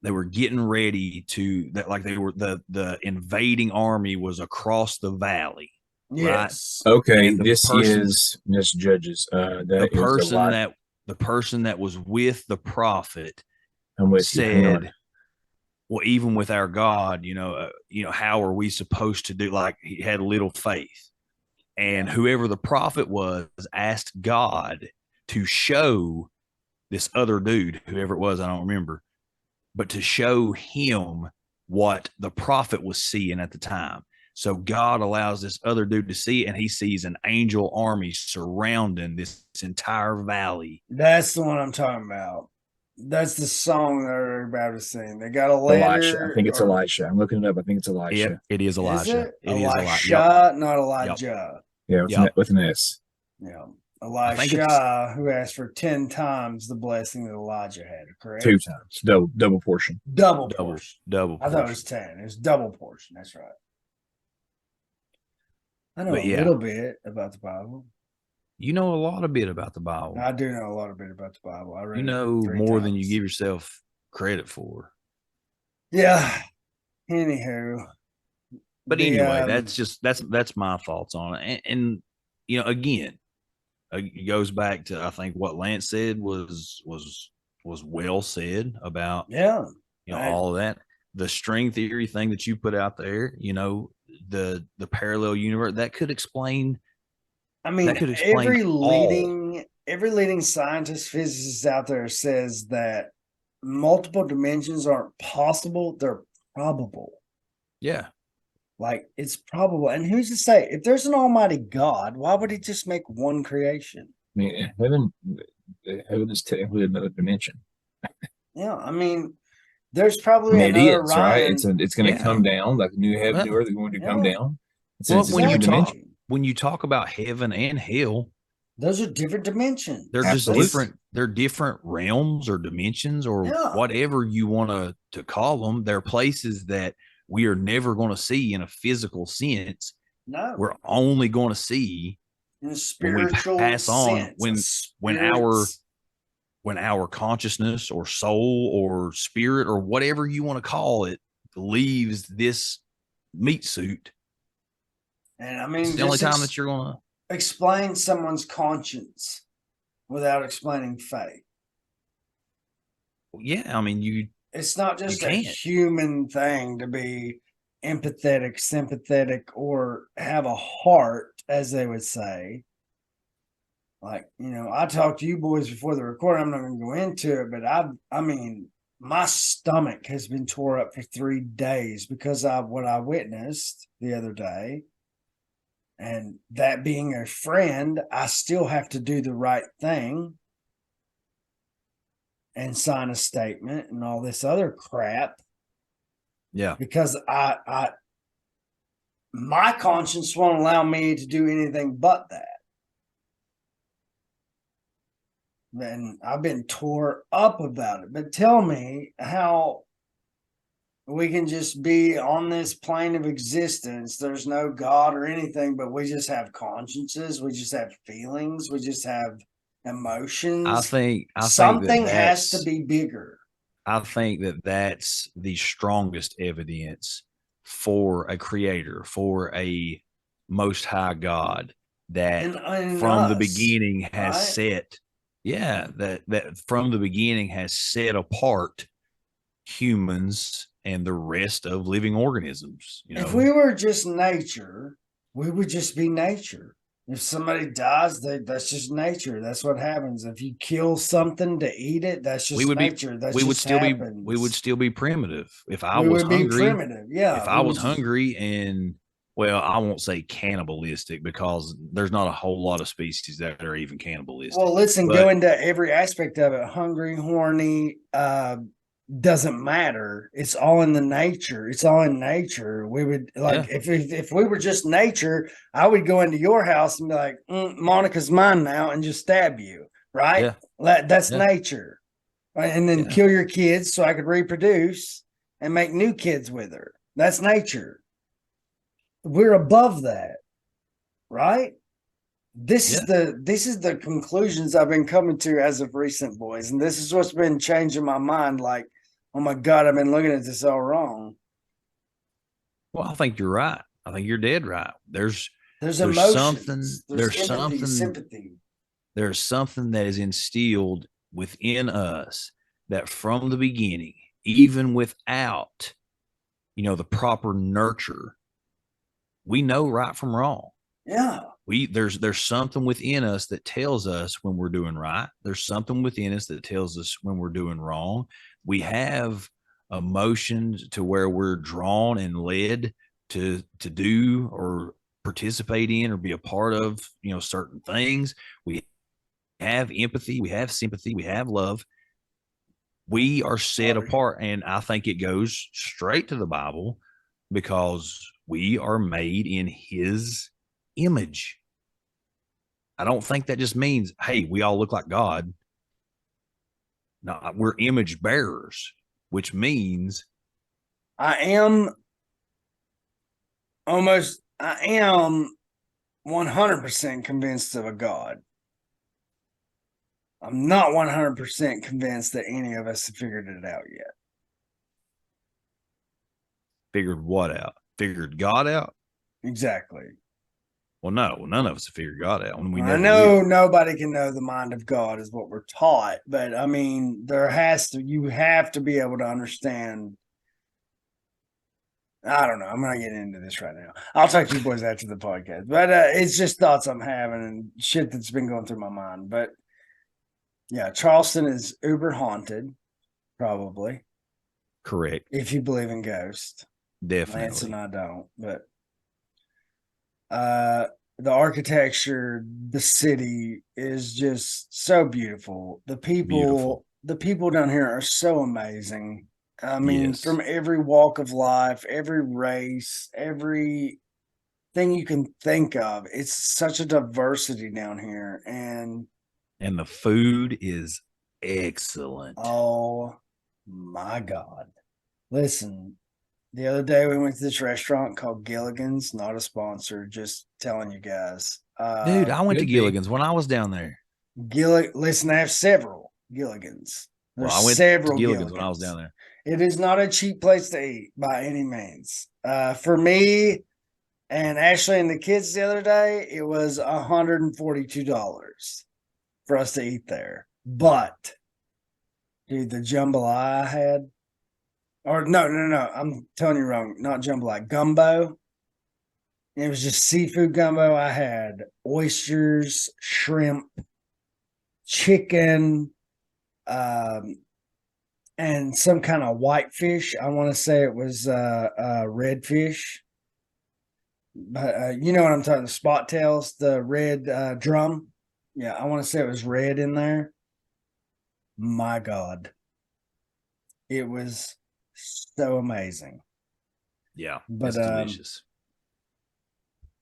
ready to that. Like they were the invading army was across the valley. Yes. Right? Okay. This is Judges. The person that was with the prophet said, well, even with our God, how are we supposed to do? Like he had little faith. And whoever the prophet was asked God to show this other dude, whoever it was, I don't remember, but to show him what the prophet was seeing at the time. So God allows this other dude to see, and he sees an angel army surrounding this entire valley. That's the one I'm talking about. That's the song that everybody was saying. They got a letter. Elisha. I think it's Elisha. I'm looking it up. I think it's Elisha. It is Elijah. It is Elisha, not Elijah. Yeah, with an S. Yeah. Elisha, who asked for 10 times the blessing that Elijah had, correct? 2 times. Double portion. Double portion. Double portion. I thought it was 10. It was double portion. That's right. I know a little bit about the Bible. You know a lot bit about the Bible. I do know a lot bit about the Bible. I read more than you give yourself credit for. Yeah. Anywho. But anyway, that's my thoughts on it. And again, it goes back to I think what Lance said was well said about all of that. The string theory thing that you put out there, the parallel universe that could explain. I mean, every leading scientist, physicist out there says that multiple dimensions aren't possible; they're probable. Yeah, like it's probable. And who's to say if there's an Almighty God, why would He just make one creation? I mean, heaven is technically another dimension. Yeah, I mean. There's probably another Ryan. Right? It's going to come down, like new heaven, new earth are going to come down. Well, when you talk about heaven and hell, those are different dimensions. They're just different. They're different realms or dimensions or whatever you want to call them. They're places that we are never going to see in a physical sense. No, we're only going to see in a spiritual pass on sense. when our consciousness or soul or spirit or whatever you want to call it leaves this meat suit. And I mean, it's the only time that you're going to explain someone's conscience. without explaining faith. Yeah, I mean, it's not just a can't. human thing to be empathetic, sympathetic, or have a heart, as they would say. Like, I talked to you boys before the recording. I'm not going to go into it, but I mean, my stomach has been tore up for 3 days because of what I witnessed the other day. And that being a friend, I still have to do the right thing and sign a statement and all this other crap. Yeah. Because my conscience won't allow me to do anything but that. And I've been tore up about it. But tell me how we can just be on this plane of existence. There's no God or anything, but we just have consciences. We just have feelings. We just have emotions. I think something has to be bigger. I think that's the strongest evidence for a creator, for a most high God that from the beginning has set. Yeah, that from the beginning has set apart humans and the rest of living organisms. If we were just nature, we would just be nature. If somebody dies, that's just nature. That's what happens. If you kill something to eat it, that's just nature. We would still be primitive. If I was hungry, primitive. Yeah. If I was hungry and, well, I won't say cannibalistic because there's not a whole lot of species that are even cannibalistic. Well, listen, go into every aspect of it. Hungry, horny, doesn't matter. It's all in the nature. It's all in nature. We would if we were just nature, I would go into your house and be like, Monica's mine now, and just stab you, right? Yeah. That's nature. Right? And then kill your kids so I could reproduce and make new kids with her. That's nature. We're above that, right? This is the conclusions I've been coming to as of recent, boys, and this is what's been changing my mind. Like, oh my God, I've been looking at this all wrong. Well, I think you're right. I think you're dead right. There's emotions. There's something, sympathy. There's something that is instilled within us that from the beginning, even without, the proper nurture, we know right from wrong. Yeah. There's something within us that tells us when we're doing right. There's something within us that tells us when we're doing wrong. We have emotions to where we're drawn and led to do or participate in or be a part of, certain things. We have empathy, we have sympathy, we have love. We are set apart, and I think it goes straight to the Bible because we are made in his image. I don't think that just means, hey, we all look like God. No, we're image bearers, which means I am 100% convinced of a God. I'm not 100% convinced that any of us have figured it out yet. Figured what out? Figured God out? Exactly. Well, no, none of us have figured God out. I know nobody can know the mind of God is what we're taught, but I mean, you have to be able to understand. I don't know. I'm not getting into this right now. I'll talk to you boys after the podcast, but it's just thoughts I'm having and shit that's been going through my mind. But yeah, Charleston is uber haunted, probably. Correct. If you believe in ghosts. Definitely. Lance and I don't, but the architecture, the city is just so beautiful. The people down here are so amazing. I mean, from every walk of life, every race, everything you can think of. It's such a diversity down here, and the food is excellent. Oh my God. Listen, the other day we went to this restaurant called Gilligan's, not a sponsor, just telling you guys. Dude, I went to Gilligan's when I was down there. Listen, I have several Gilligan's. I went to Gilligan's when I was down there. It is not a cheap place to eat by any means. For me and Ashley and the kids the other day, it was $142. for us to eat there. But, dude, the jambalaya I had, or no, I'm telling you wrong, not jambalaya, gumbo. It was just seafood gumbo. I had oysters, shrimp, chicken, and some kind of white fish. I want to say it was red fish. But you know what I'm talking, the spot tails, the red drum. Yeah, I want to say it was red in there. My God. It was so amazing. Yeah, but it's delicious.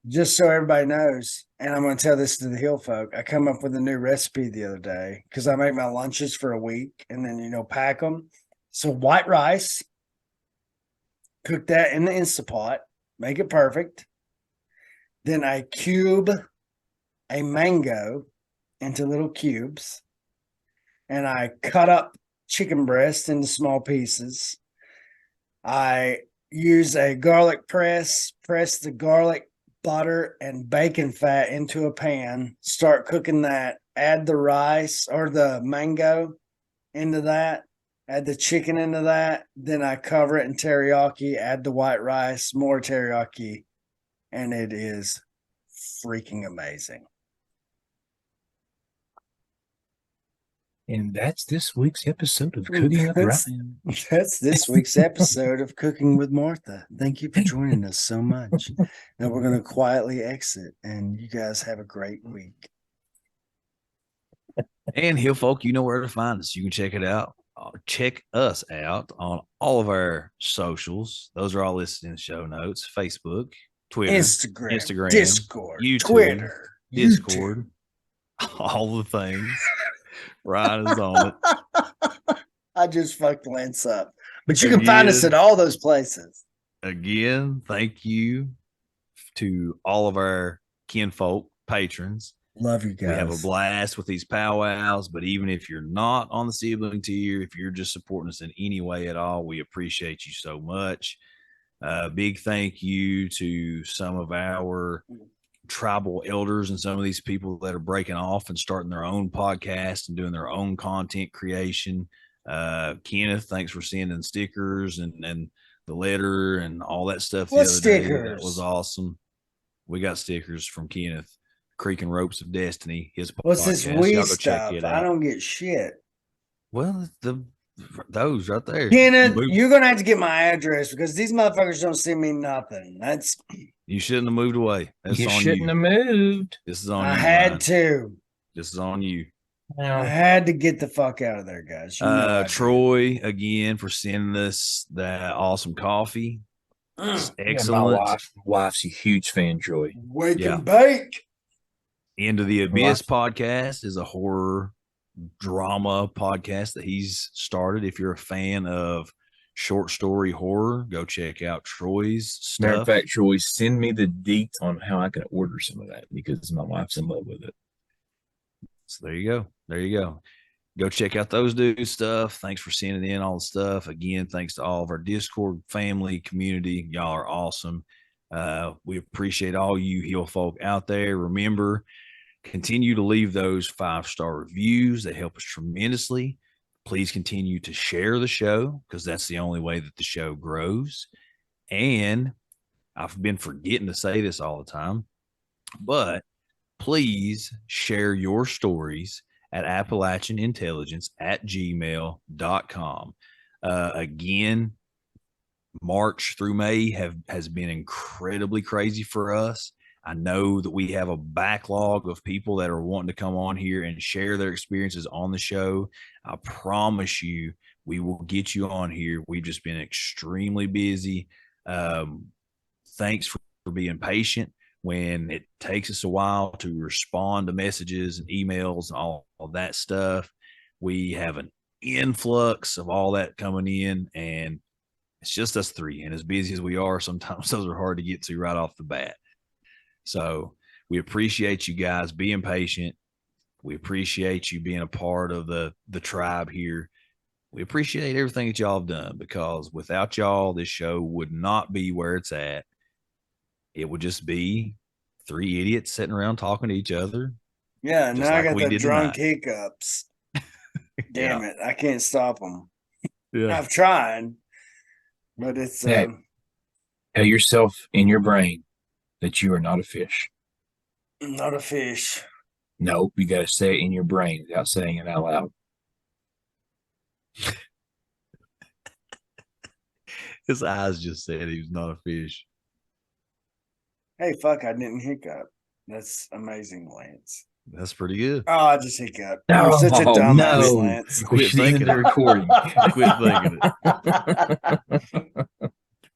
Just so everybody knows, and I'm going to tell this to the hill folk, I come up with a new recipe the other day because I make my lunches for a week and then, pack them. So white rice, cook that in the Instapot, make it perfect. Then I cube a mango into little cubes, and I cut up chicken breast into small pieces. I use a garlic press the garlic, butter, and bacon fat into a pan, start cooking that, add the rice or the mango into that, add the chicken into that, then I cover it in teriyaki, add the white rice, more teriyaki, and it is freaking amazing. And that's this week's episode of Cooking with Ryan. That's this week's episode of Cooking with Martha. Thank you for joining us so much. Now we're going to quietly exit, and you guys have a great week. And Hill folk, you know where to find us. You can check it out. Check us out on all of our socials. Those are all listed in the show notes. Facebook, Twitter, Instagram, Discord, YouTube, Twitter, Discord, YouTube. All the things. Ryan is on it. I just fucked Lance up. But you can find us at all those places. Again, thank you to all of our kinfolk, patrons. Love you guys. We have a blast with these powwows, but even if you're not on the sibling tier, if you're just supporting us in any way at all, we appreciate you so much. Big thank you to some of our tribal elders and some of these people that are breaking off and starting their own podcast and doing their own content creation. Kenneth, thanks for sending stickers and the letter and all that stuff the other day. That was awesome. We got stickers from Kenneth, Creek and Ropes of Destiny. His What's this weed stuff? I don't get shit. Well, those right there. Kenneth, you're gonna have to get my address because these motherfuckers don't send me nothing. You shouldn't have moved away. You shouldn't have moved. This is on you. I had to. This is on you. I had to get the fuck out of there, guys. Troy, again, for sending us that awesome coffee. Excellent. Yeah, my wife's a huge fan, Troy. Wake and bake. Into the Abyss podcast is a horror drama podcast that he's started. If you're a fan of short story horror, go check out Troy's stuff. Matter of fact, Troy, send me the deets on how I can order some of that because my wife's in love with it. So there you go. Go check out those dudes' stuff. Thanks for sending in all the stuff. Again, thanks to all of our Discord family, community. Y'all are awesome. We appreciate all you Hill folk out there. Remember, continue to leave those 5-star reviews. They help us tremendously. Please continue to share the show because that's the only way that the show grows. And I've been forgetting to say this all the time, but please share your stories at AppalachianIntelligence@gmail.com. Again, March through May has been incredibly crazy for us. I know that we have a backlog of people that are wanting to come on here and share their experiences on the show. I promise you, we will get you on here. We've just been extremely busy. Thanks for being patient when it takes us a while to respond to messages and emails and all that stuff. We have an influx of all that coming in, and it's just us three. And as busy as we are, sometimes those are hard to get to right off the bat. So we appreciate you guys being patient. We appreciate you being a part of the tribe here. We appreciate everything that y'all have done because without y'all, this show would not be where it's at. It would just be 3 idiots sitting around talking to each other, Yeah, just now I like got we the did drunk tonight. hiccups. Damn it, I can't stop them. Yeah. I've tried, but it's Tell yourself in your brain that you are not a fish. not a fish. No, you got to say it in your brain without saying it out loud. His eyes just said he was not a fish. Hey, fuck, I didn't hiccup. That's amazing, Lance. That's pretty good. Oh, I just hiccuped. No, You're such a dumbass, no. Lance. We should end the recording. Quit thinking it.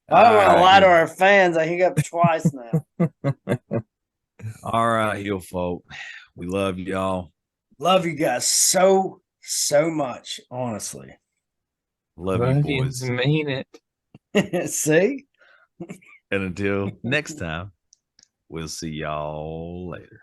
I don't want to lie to Hill. our fans. I hiccuped twice now. All right, Hill folk. We love y'all. Love you guys so much, honestly. Love you, boys. Mean it. See? And until next time, we'll see y'all later.